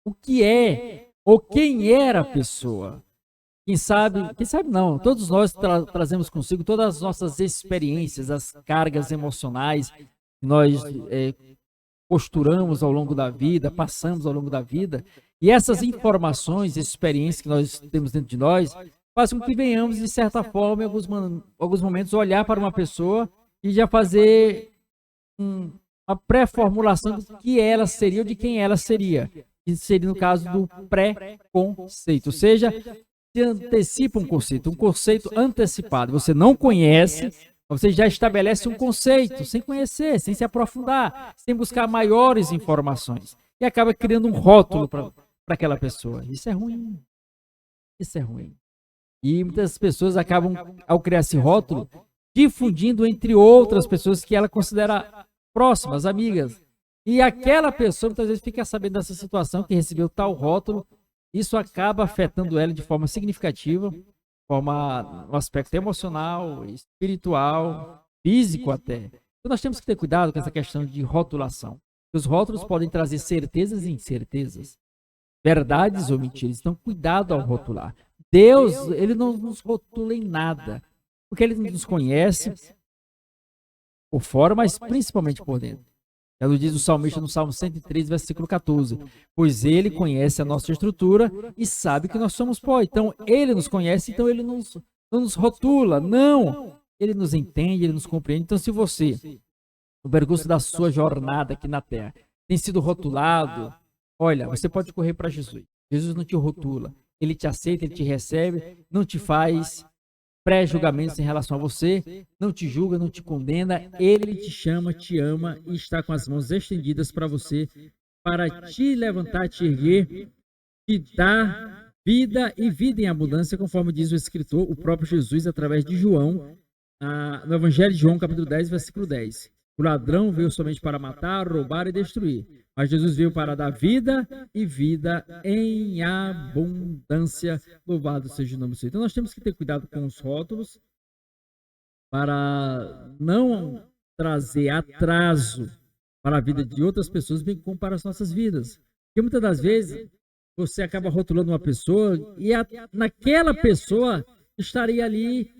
o que é ou quem era a pessoa. Quem sabe não, todos nós trazemos consigo todas as nossas experiências, as cargas emocionais que nós posturamos ao longo da vida, passamos ao longo da vida, e essas informações, experiências que nós temos dentro de nós, fazem com que venhamos, de certa forma, em alguns momentos, olhar para uma pessoa e já fazer uma pré-formulação do que ela seria ou de quem ela seria. Isso seria no caso do pré-conceito, ou seja, se antecipa um conceito antecipado. Você não conhece, você já estabelece um conceito, sem conhecer, sem se aprofundar, sem buscar maiores informações. E acaba criando um rótulo para aquela pessoa. Isso é ruim. Isso é ruim. E muitas pessoas acabam, ao criar esse rótulo, difundindo entre outras pessoas que ela considera próximas, amigas. E aquela pessoa muitas vezes fica sabendo dessa situação, que recebeu tal rótulo, isso acaba afetando ela de forma significativa, no aspecto emocional, espiritual, físico até. Então nós temos que ter cuidado com essa questão de rotulação. Os rótulos podem trazer certezas e incertezas, verdades ou mentiras. Então cuidado ao rotular. Deus, ele não nos rotula em nada, porque ele nos conhece por fora, mas principalmente por dentro. Ela diz o salmista no Salmo 103, versículo 14. Pois ele conhece a nossa estrutura e sabe que nós somos pó. Então, ele nos conhece, então ele não nos rotula. Não! Ele nos entende, ele nos compreende. Então, se você, no percurso da sua jornada aqui na Terra, tem sido rotulado, olha, você pode correr para Jesus. Jesus não te rotula. Ele te aceita, ele te recebe, não te faz pré-julgamentos em relação a você, não te julga, não te condena, ele te chama, te ama e está com as mãos estendidas para você, para te levantar, te erguer, te dar vida e vida em abundância, conforme diz o escritor, o próprio Jesus, através de João, no Evangelho de João, capítulo 10, versículo 10. O ladrão veio somente para matar, roubar e destruir. Mas Jesus veio para dar vida e vida em abundância. Louvado seja o nome do Senhor. Então nós temos que ter cuidado com os rótulos para não trazer atraso para a vida de outras pessoas, bem como para as nossas vidas. Porque muitas das vezes você acaba rotulando uma pessoa e naquela pessoa estaria ali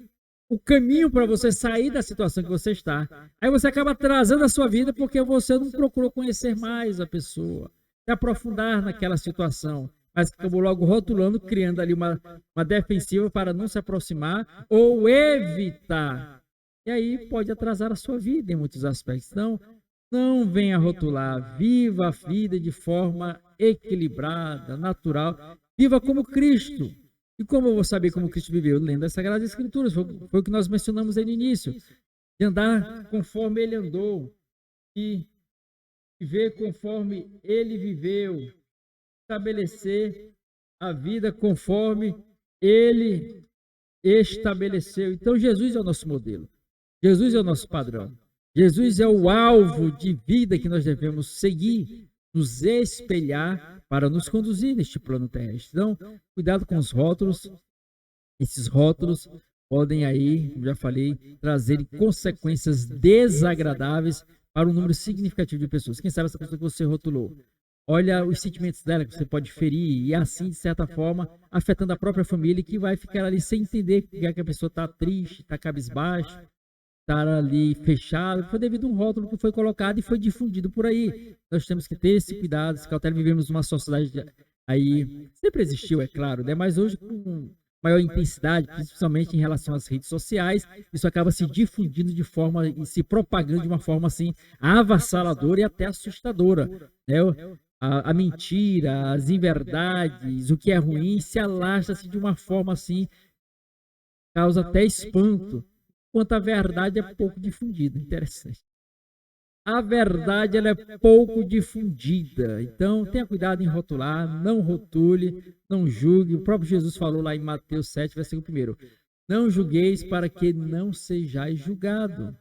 o caminho para você sair da situação que você está. Aí você acaba atrasando a sua vida porque você não procurou conhecer mais a pessoa, se aprofundar naquela situação, mas acabou logo rotulando, criando ali uma defensiva para não se aproximar ou evitar. E aí pode atrasar a sua vida em muitos aspectos. Então, não venha rotular, viva a vida de forma equilibrada, natural, viva como Cristo. E como eu vou saber como Cristo viveu? Lendo as Sagradas Escrituras, foi o que nós mencionamos aí no início, de andar conforme ele andou e viver conforme ele viveu, estabelecer a vida conforme ele estabeleceu. Então Jesus é o nosso modelo, Jesus é o nosso padrão, Jesus é o alvo de vida que nós devemos seguir, nos espelhar para nos conduzir neste plano terrestre. Então, cuidado com os rótulos. Esses rótulos podem aí, como já falei, trazer consequências desagradáveis para um número significativo de pessoas. Quem sabe essa pessoa que você rotulou, olha os sentimentos dela que você pode ferir e assim, de certa forma, afetando a própria família que vai ficar ali sem entender que a pessoa está triste, está cabisbaixo, estar ali fechado, foi devido a um rótulo que foi colocado e foi difundido por aí. Nós temos que ter esse cuidado, esse cautela. Vivemos numa sociedade aí, sempre existiu, é claro, né? Mas hoje com maior intensidade, principalmente em relação às redes sociais, isso acaba se difundindo de forma e se propagando de uma forma assim avassaladora e até assustadora, né? A mentira, as inverdades, o que é ruim se alastra-se de uma forma assim, causa até espanto, enquanto a verdade é pouco difundida. Interessante. A verdade ela é pouco difundida. Então, tenha cuidado em rotular, não rotule, não julgue. O próprio Jesus falou lá em Mateus 7, versículo 1. Não julgueis para que não sejais julgado.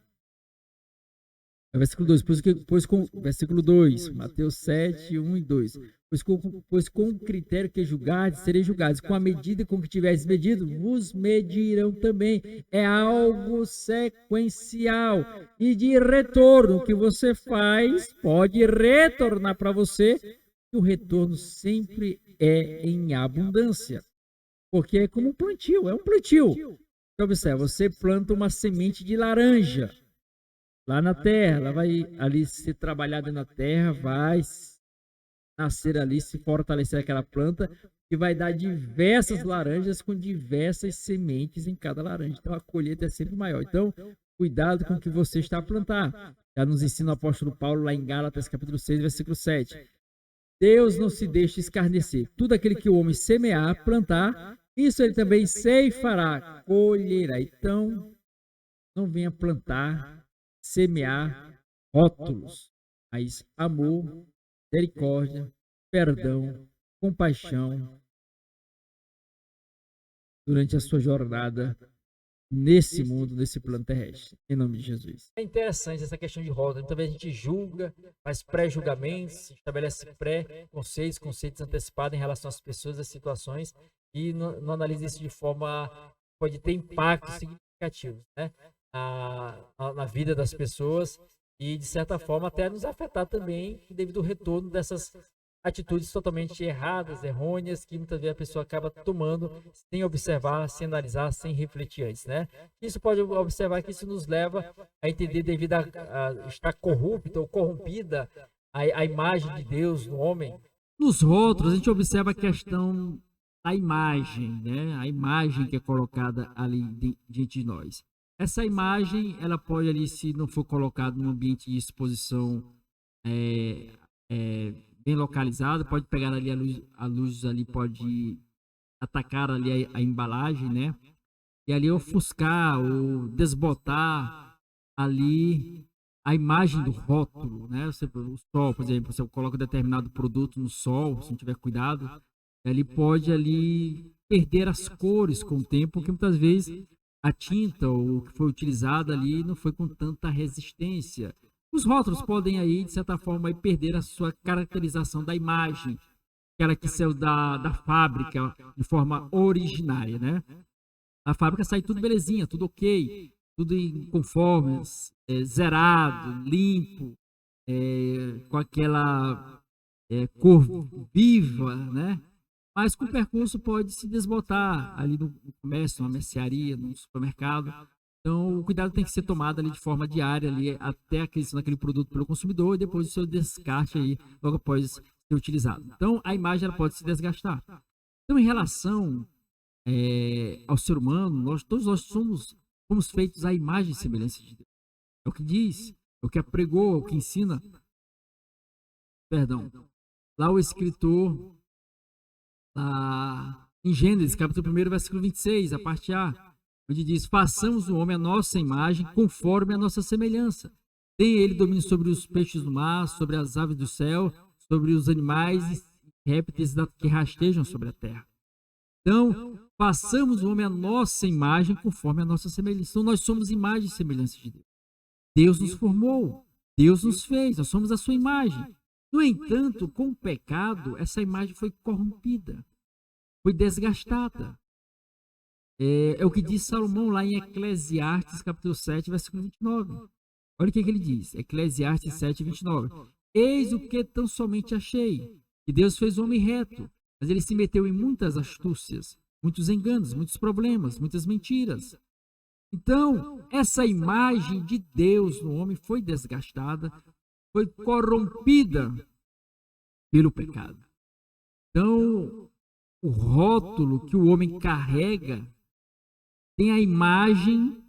Versículo 2, versículo 2, Mateus 7, 1 e 2. Pois com o critério que julgardes, sereis julgados. Com a medida com que tiveres medido, vos medirão também. É algo sequencial e de retorno. O que você faz pode retornar para você. E o retorno sempre é em abundância. Porque é como um plantio, é um plantio. Então, observe, você planta uma semente de laranja lá na terra, ela vai ali ser trabalhada na terra, vai nascer ali, se fortalecer aquela planta e vai dar diversas laranjas com diversas sementes em cada laranja. Então a colheita é sempre maior. Então, cuidado com o que você está a plantar. Já nos ensina o apóstolo Paulo lá em Gálatas, capítulo 6, versículo 7. Deus não se deixa escarnecer. Tudo aquele que o homem semear, plantar, isso ele também ceifará, colherá. Então, não venha plantar, semear rótulos, mas amor, misericórdia, perdão, compaixão durante a sua jornada nesse mundo, nesse plano terrestre. Em nome de Jesus. É interessante essa questão de rótulos. Muitas vezes a gente julga, faz pré-julgamentos, estabelece conceitos antecipados em relação às pessoas, às situações, e não analisa isso de forma que pode ter impactos significativos, né? Na vida das pessoas e, de certa forma, até nos afetar também devido ao retorno dessas atitudes totalmente erradas, errôneas, que muitas vezes a pessoa acaba tomando sem observar, sem analisar, sem refletir antes, né? Isso pode observar que isso nos leva a entender devido a estar corrupta ou corrompida a imagem de Deus no homem. Nos rótulos, a gente observa a questão da imagem, né? A imagem que é colocada ali diante de nós. Essa imagem, ela pode ali, se não for colocada num ambiente de exposição bem localizado, pode pegar ali a luz ali pode atacar ali a embalagem, né? E ali ofuscar ou desbotar ali a imagem do rótulo, né? O sol, por exemplo, você coloca determinado produto no sol, se não tiver cuidado, ele pode ali perder as cores com o tempo, porque muitas vezes a tinta ou o que foi utilizado ali não foi com tanta resistência. Os rótulos podem aí, de certa forma, aí, perder a sua caracterização da imagem, aquela que saiu da fábrica de forma originária, né? A fábrica sai tudo belezinha, tudo ok, tudo em conformes, zerado, limpo, com aquela cor viva, né? Mas com o percurso pode se desbotar ali no comércio, numa mercearia, no supermercado. Então, o cuidado tem que ser tomado ali de forma diária, ali, até a aquisição daquele produto pelo consumidor e depois o seu descarte aí, logo após ser utilizado. Então, a imagem ela pode se desgastar. Então, em relação ao ser humano, todos nós somos feitos à imagem e semelhança de Deus. É o que diz, é o que apregou, é o que ensina. Perdão. Lá o escritor, lá em Gênesis, capítulo 1, versículo 26, a parte A, onde diz: façamos o homem a nossa imagem, conforme a nossa semelhança. Tem ele domínio sobre os peixes do mar, sobre as aves do céu, sobre os animais e répteis que rastejam sobre a terra. Então, façamos o homem a nossa imagem, conforme a nossa semelhança. Então, nós somos imagem e semelhança de Deus. Deus nos formou, Deus nos fez, nós somos a sua imagem. No entanto, com o pecado, essa imagem foi corrompida, foi desgastada. É o que diz Salomão lá em Eclesiastes, capítulo 7, versículo 29. Olha o que ele diz, Eclesiastes 7, 29. Eis o que tão somente achei, que Deus fez o homem reto, mas ele se meteu em muitas astúcias, muitos enganos, muitos problemas, muitas mentiras. Então, essa imagem de Deus no homem foi desgastada, foi corrompida pelo pecado. Então, o rótulo que o homem carrega tem a imagem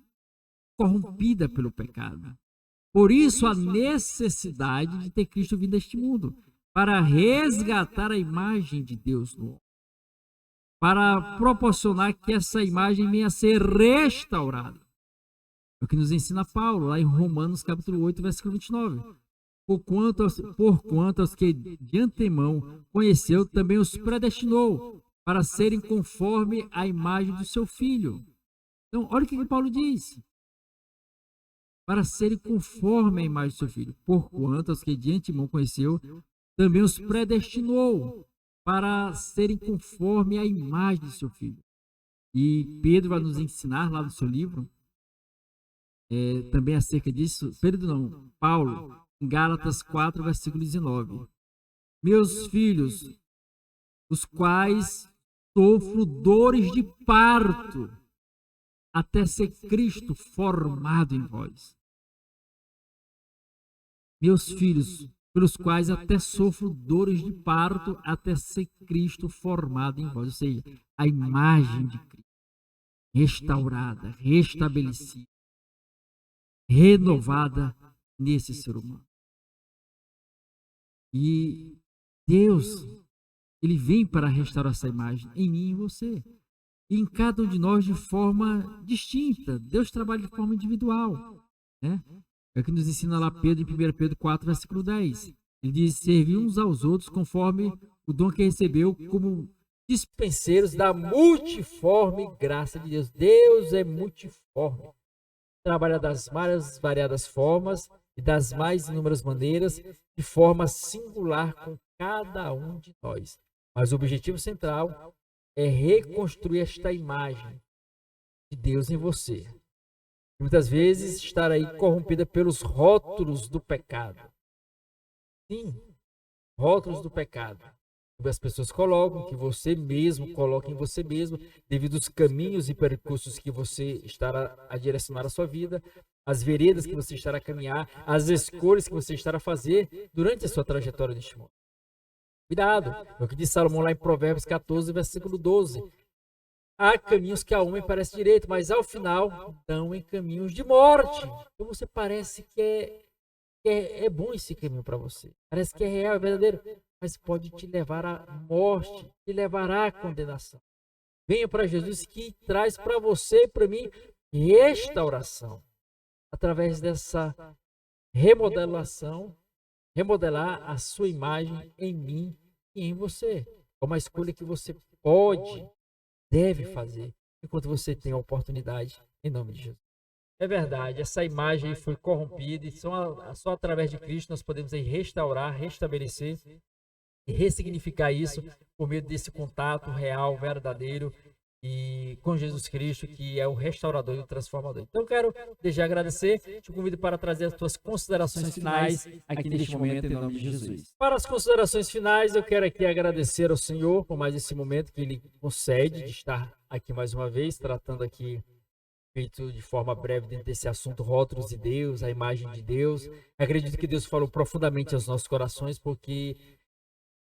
corrompida pelo pecado. Por isso, a necessidade de ter Cristo vindo a este mundo, para resgatar a imagem de Deus no homem, para proporcionar que essa imagem venha a ser restaurada. É o que nos ensina Paulo, lá em Romanos, capítulo 8, versículo 29. Porquanto aos que de antemão conheceu, também os predestinou para serem conforme a imagem do seu Filho. Então, olha o que Paulo diz. Para serem conforme a imagem do seu Filho. Porquanto aos que de antemão conheceu, também os predestinou para serem conforme a imagem do seu Filho. E Pedro vai nos ensinar lá no seu livro, também acerca disso. Paulo, em Gálatas 4, versículo 19. Meus filhos, os quais sofro dores de parto, até ser Cristo formado em vós. Meus filhos, pelos quais até sofro dores de parto, até ser Cristo formado em vós. Ou seja, a imagem de Cristo, restaurada, restabelecida, renovada nesse ser humano. E Deus, Ele vem para restaurar essa imagem em mim e em você. E em cada um de nós de forma distinta. Deus trabalha de forma individual, né? É o que nos ensina lá Pedro, em 1 Pedro 4, versículo 10. Ele diz: servir uns aos outros conforme o dom que recebeu, como dispenseiros da multiforme graça de Deus. Deus é multiforme. Trabalha das mais variadas formas e das mais inúmeras maneiras, de forma singular com cada um de nós. Mas o objetivo central é reconstruir esta imagem de Deus em você. E muitas vezes estar aí corrompida pelos rótulos do pecado. Sim, rótulos do pecado. Que as pessoas colocam, que você mesmo coloca em você mesmo, devido aos caminhos e percursos que você estará a direcionar a sua vida, as veredas que você estará a caminhar, as escolhas que você estará a fazer durante a sua trajetória neste mundo. Cuidado, é o que diz Salomão lá em Provérbios 14, versículo 12. Há caminhos que ao homem parece direito, mas ao final dão em caminhos de morte. Então você parece que é bom esse caminho para você. Parece que é real, é verdadeiro, mas pode te levar à morte, te levará à condenação. Venha para Jesus que traz para você e para mim restauração. Através dessa remodelação, remodelar a sua imagem em mim e em você. É uma escolha que você pode, deve fazer, enquanto você tem a oportunidade, em nome de Jesus. É verdade, essa imagem aí foi corrompida e só através de Cristo nós podemos aí restaurar, restabelecer e ressignificar isso por meio desse contato real, verdadeiro e com Jesus Cristo, que é o restaurador e o transformador. Então, quero deixar agradecer, te convido para trazer as tuas considerações finais aqui neste momento, em nome de Jesus. Para as considerações finais, eu quero aqui agradecer ao Senhor por mais esse momento que Ele concede de estar aqui mais uma vez, tratando aqui, feito de forma breve dentro desse assunto, rótulos de Deus, a imagem de Deus. Acredito que Deus falou profundamente aos nossos corações, porque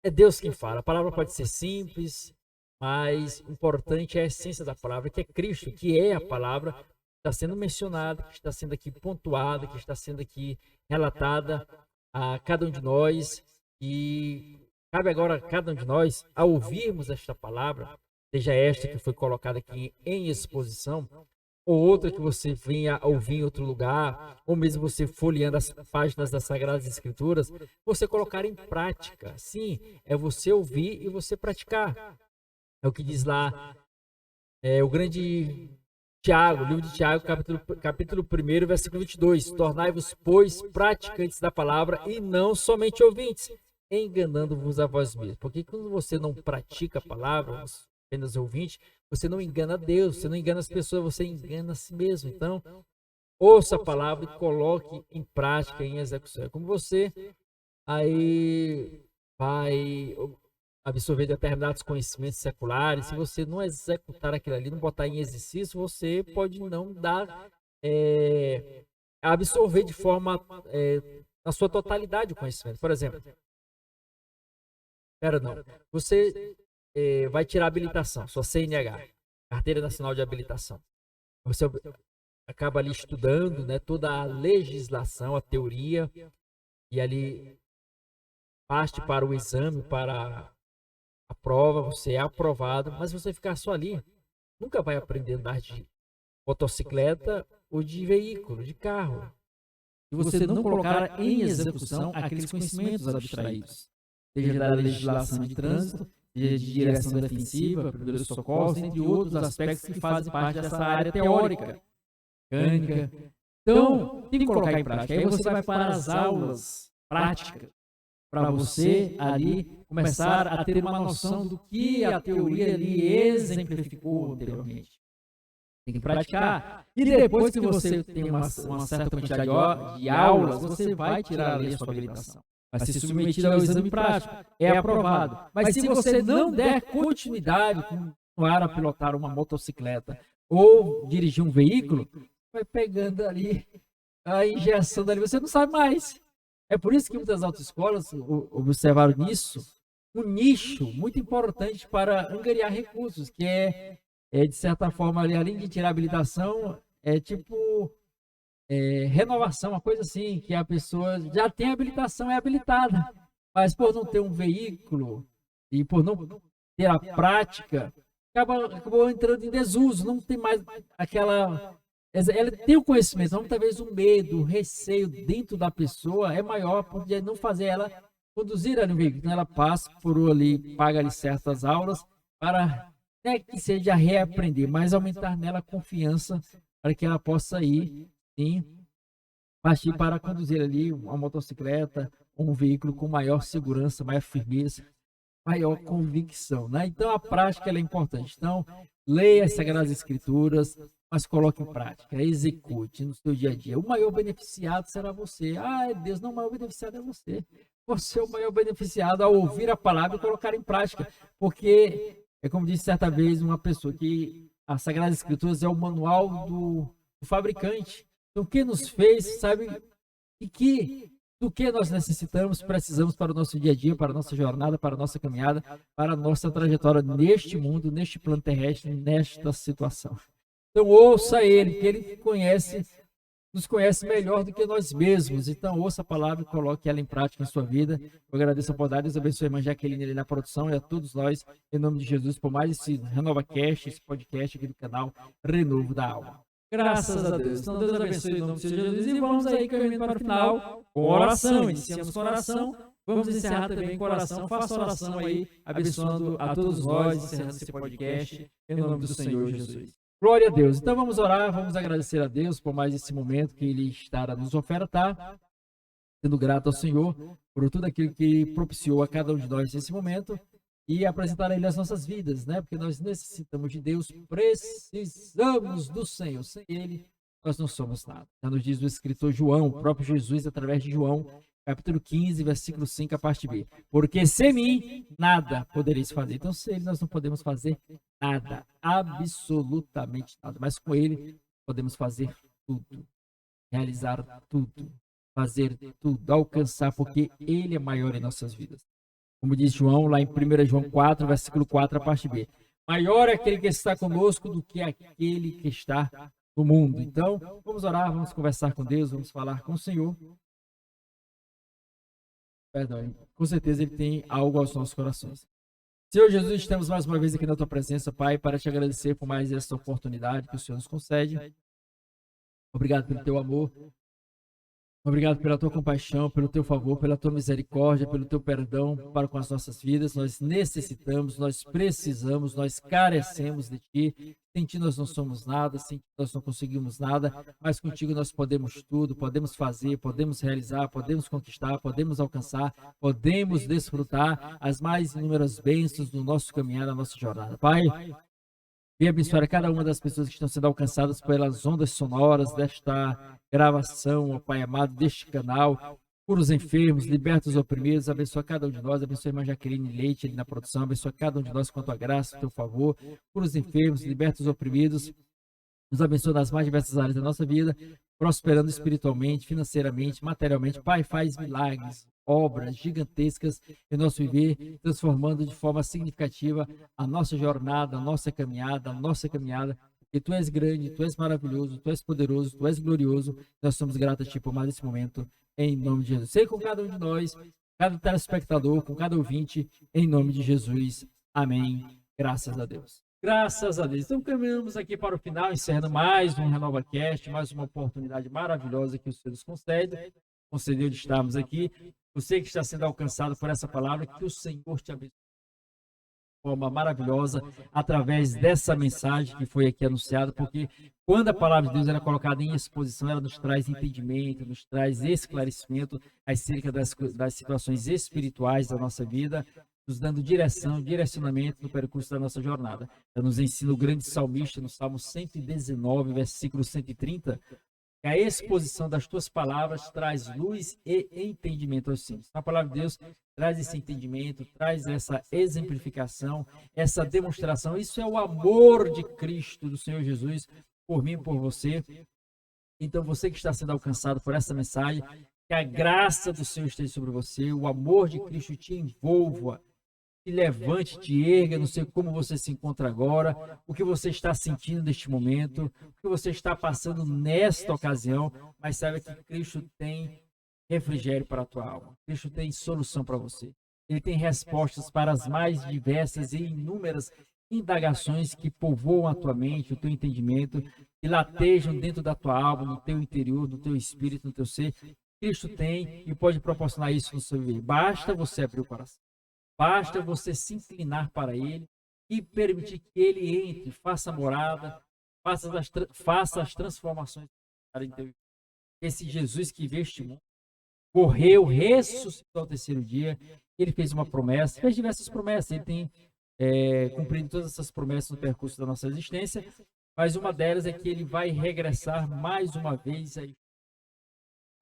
é Deus quem fala. A palavra pode ser simples, mas o importante é a essência da palavra, que é Cristo, que é a palavra que está sendo mencionada, que está sendo aqui pontuada, que está sendo aqui relatada a cada um de nós. E cabe agora a cada um de nós, ao ouvirmos esta palavra, seja esta que foi colocada aqui em exposição, ou outra que você venha ouvir em outro lugar, ou mesmo você folheando as páginas das Sagradas Escrituras, você colocar em prática. Sim, é você ouvir e você praticar. É o que diz lá o grande Tiago, livro de Tiago, capítulo 1, versículo 22. Tornai-vos, pois, praticantes da palavra e não somente ouvintes, enganando-vos a vós mesmos. Porque quando você não pratica a palavra, apenas ouvinte, você não engana Deus, você não engana as pessoas, você engana a si mesmo. Então, ouça a palavra e coloque em prática, em execução. É como você aí vai absorver determinados conhecimentos seculares. Se você não executar aquilo ali, não botar em exercício, você pode não dar, absorver de forma, na sua totalidade o conhecimento. Por exemplo, você vai tirar a habilitação, sua CNH, Carteira Nacional de Habilitação. Você acaba ali estudando, né, toda a legislação, a teoria, e ali parte para o exame, para a prova, você é aprovado, mas você ficar só ali, nunca vai aprender a andar de motocicleta ou de veículo, de carro. Se você não colocar em execução aqueles conhecimentos abstraídos, seja da legislação de trânsito, seja de direção defensiva, primeiros socorros, entre outros aspectos que fazem parte dessa área teórica, mecânica. Então, tem que colocar em prática. Aí você vai para as aulas práticas, para você ali começar a ter uma noção do que a teoria ali exemplificou anteriormente. Tem que praticar. E depois que você tem uma certa quantidade de aulas, você vai tirar ali a sua habilitação. Vai ser submetido ao exame prático. É aprovado. Mas se você não der continuidade, continuar a pilotar uma motocicleta ou dirigir um veículo, vai pegando ali a injeção dali, você não sabe mais. É por isso que muitas autoescolas observaram nisso um nicho muito importante para angariar recursos, que de certa forma, ali, além de tirar a habilitação, tipo renovação, uma coisa assim, que a pessoa já tem habilitação, é habilitada, mas por não ter um veículo e por não ter a prática, acabou entrando em desuso, não tem mais aquela... Ela tem o conhecimento, então talvez o medo, o receio dentro da pessoa é maior por não fazer ela conduzir ali no veículo. Então ela passa por ali, paga ali certas aulas para que seja reaprender, mas aumentar nela a confiança para que ela possa ir, sim, partir para conduzir ali uma motocicleta, um veículo com maior segurança, maior firmeza, maior convicção, né? Então a prática ela é importante. Então leia as Sagradas Escrituras, mas coloque em prática, execute no seu dia a dia. O maior beneficiado será você. Deus, não, o maior beneficiado é você. Você é o maior beneficiado ao ouvir a palavra e colocar em prática. Porque, é como disse certa vez uma pessoa, que as Sagradas Escrituras é o manual do fabricante. Então, quem nos fez, sabe, do que nós precisamos para o nosso dia a dia, para a nossa jornada, para a nossa caminhada, para a nossa trajetória neste mundo, neste plano terrestre, nesta situação. Então ouça ele, que ele nos conhece melhor do que nós mesmos. Então ouça a palavra e coloque ela em prática em sua vida. Eu agradeço a oportunidade, Deus abençoe a irmã Jaqueline ali na produção e a todos nós, em nome de Jesus, por mais esse RenovaCast, esse podcast aqui do canal Renovo da Alma. Graças a Deus. Então Deus abençoe em nome de Jesus e vamos aí caminhando para o final com oração. Iniciamos com oração, vamos encerrar também com oração. Faça oração aí, abençoando a todos nós, encerrando esse podcast, em nome do Senhor Jesus. Glória a Deus. Então vamos orar, vamos agradecer a Deus por mais esse momento que Ele está a nos ofertar, sendo grato ao Senhor por tudo aquilo que propiciou a cada um de nós nesse momento e apresentar a Ele as nossas vidas, né? Porque nós necessitamos de Deus, precisamos do Senhor. Sem Ele, nós não somos nada. Já nos diz o escritor João, o próprio Jesus, através de João, capítulo 15, versículo 5, a parte B. Porque sem mim, nada podereis fazer. Então, sem Ele, nós não podemos fazer nada, absolutamente nada. Mas com Ele, podemos fazer tudo, realizar tudo, fazer tudo, alcançar, porque Ele é maior em nossas vidas. Como diz João, lá em 1 João 4, versículo 4, a parte B. Maior é aquele que está conosco do que aquele que está no mundo. Então, vamos orar, vamos conversar com Deus, vamos falar com o Senhor. Perdão, com certeza Ele tem algo aos nossos corações. Senhor Jesus, estamos mais uma vez aqui na Tua presença, Pai, para te agradecer por mais essa oportunidade que o Senhor nos concede. Obrigado pelo Teu amor. Obrigado pela Tua compaixão, pelo Teu favor, pela Tua misericórdia, pelo Teu perdão para com as nossas vidas. Nós necessitamos, nós precisamos, nós carecemos de Ti. Sem Ti nós não somos nada, sem Ti nós não conseguimos nada, mas contigo nós podemos tudo, podemos fazer, podemos realizar, podemos conquistar, podemos alcançar, podemos desfrutar as mais inúmeras bênçãos do nosso caminhar, da nossa jornada. Pai, venha abençoar a cada uma das pessoas que estão sendo alcançadas pelas ondas sonoras desta gravação, ó Pai amado, deste canal. Cura os enfermos, liberta os oprimidos, abençoa cada um de nós, abençoa a irmã Jaqueline Leite ali na produção, abençoa cada um de nós com a tua graça, o teu favor. Cura os enfermos, liberta os oprimidos, nos abençoa nas mais diversas áreas da nossa vida, prosperando espiritualmente, financeiramente, materialmente. Pai, faz milagres, obras gigantescas em nosso viver, transformando de forma significativa a nossa jornada, a nossa caminhada, porque Tu és grande, Tu és maravilhoso, Tu és poderoso, Tu és glorioso. Nós somos gratos a Ti por mais esse momento, em nome de Jesus. Sei com cada um de nós, cada telespectador, com cada ouvinte, em nome de Jesus. Amém. Graças a Deus. Graças a Deus. Então, caminhamos aqui para o final, encerrando mais um RenovaCast, mais uma oportunidade maravilhosa que o Senhor nos concedeu de estarmos aqui. Você que está sendo alcançado por essa palavra, que o Senhor te abençoe de forma maravilhosa através dessa mensagem que foi aqui anunciada, porque quando a palavra de Deus era colocada em exposição, ela nos traz entendimento, nos traz esclarecimento acerca das situações espirituais da nossa vida, nos dando direcionamento no percurso da nossa jornada. Ela nos ensina o grande salmista no Salmo 119, versículo 130, que a exposição das tuas palavras traz luz e entendimento aos simples. A palavra de Deus traz esse entendimento, traz essa exemplificação, essa demonstração. Isso é o amor de Cristo, do Senhor Jesus, por mim e por você. Então, você que está sendo alcançado por essa mensagem, que a graça do Senhor esteja sobre você, o amor de Cristo te envolva, te levante, te erga. Não sei como você se encontra agora, o que você está sentindo neste momento, o que você está passando nesta ocasião, mas saiba que Cristo tem refrigério para a tua alma. Cristo tem solução para você. Ele tem respostas para as mais diversas e inúmeras indagações que povoam a tua mente, o teu entendimento, que latejam dentro da tua alma, no teu interior, no teu espírito, no teu ser. Cristo tem e pode proporcionar isso no seu viver. Basta você abrir o coração. Basta você se inclinar para Ele e permitir que Ele entre, faça morada, faça as transformações em teu. Esse Jesus que veio este mundo, morreu, ressuscitou ao terceiro dia, Ele fez uma promessa, fez diversas promessas, Ele tem cumprido todas essas promessas no percurso da nossa existência, mas uma delas é que Ele vai regressar mais uma vez aí,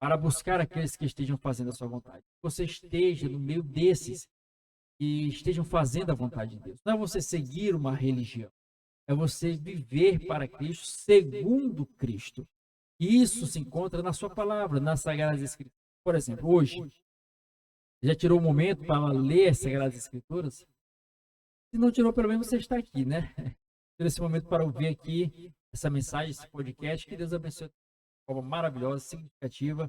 para buscar aqueles que estejam fazendo a sua vontade. Que você esteja no meio desses que estejam fazendo a vontade de Deus. Não é você seguir uma religião, é você viver para Cristo segundo Cristo. E isso se encontra na sua palavra, nas Sagradas Escrituras. Por exemplo, hoje, já tirou um momento para ler as Sagradas Escrituras? Se não tirou, pelo menos você está aqui, né? Tirou esse momento para ouvir aqui essa mensagem, esse podcast. Que Deus abençoe de forma maravilhosa, significativa.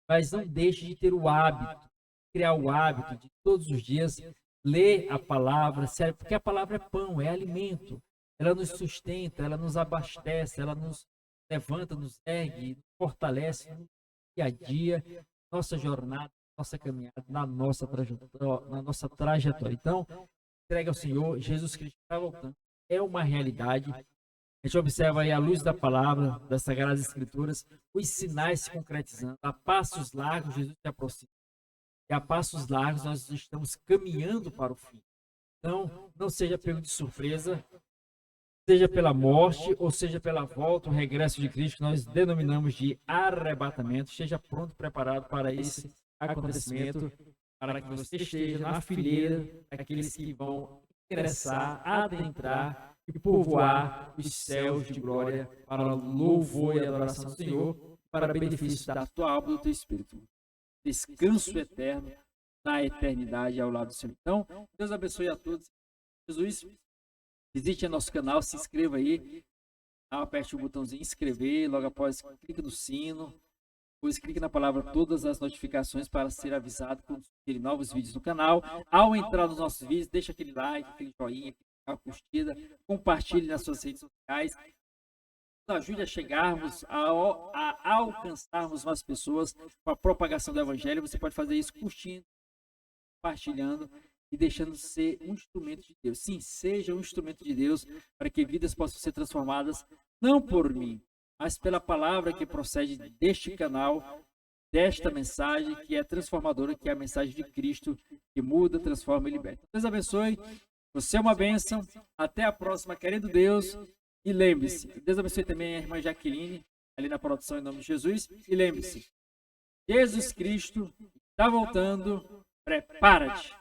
Mas não deixe de ter o hábito, criar o hábito de todos os dias ler a palavra, sério, porque a palavra é pão, é alimento. Ela nos sustenta, ela nos abastece, ela nos levanta, nos ergue, nos fortalece no dia a dia, nossa jornada, nossa caminhada, na nossa trajetória. Então, entregue ao Senhor, Jesus Cristo está voltando. É uma realidade. A gente observa aí a luz da palavra, das Sagradas Escrituras, os sinais se concretizando. A passos largos, Jesus se aproxima. E a passos largos nós estamos caminhando para o fim. Então, não seja pego de surpresa, seja pela morte ou seja pela volta, o regresso de Cristo, que nós denominamos de arrebatamento. Esteja pronto, preparado para esse acontecimento, para que você esteja na fileira daqueles que vão ingressar, adentrar e povoar os céus de glória para o louvor e adoração do Senhor, para benefício da tua alma e do teu espírito. Descanso eterno na eternidade ao lado do Senhor. Então, Deus abençoe a todos. Jesus, visite o nosso canal, se inscreva aí, aperte o botãozinho inscrever, logo após clique no sino, depois clique na palavra todas as notificações para ser avisado quando surgirem novos vídeos no canal. Ao entrar nos nossos vídeos, deixa aquele like, aquele joinha, a curtida, compartilhe nas suas redes sociais, nos ajude a chegarmos, a alcançarmos mais pessoas com a propagação do Evangelho. Você pode fazer isso curtindo, compartilhando e deixando de ser um instrumento de Deus. Sim, seja um instrumento de Deus para que vidas possam ser transformadas, não por mim, mas pela palavra que procede deste canal, desta mensagem que é transformadora, que é a mensagem de Cristo, que muda, transforma e liberta. Deus abençoe. Você é uma bênção. Até a próxima, querendo Deus. E lembre-se, Deus abençoe também a irmã Jaqueline, ali na produção, em nome de Jesus. E lembre-se, Jesus Cristo está voltando. Prepara-te.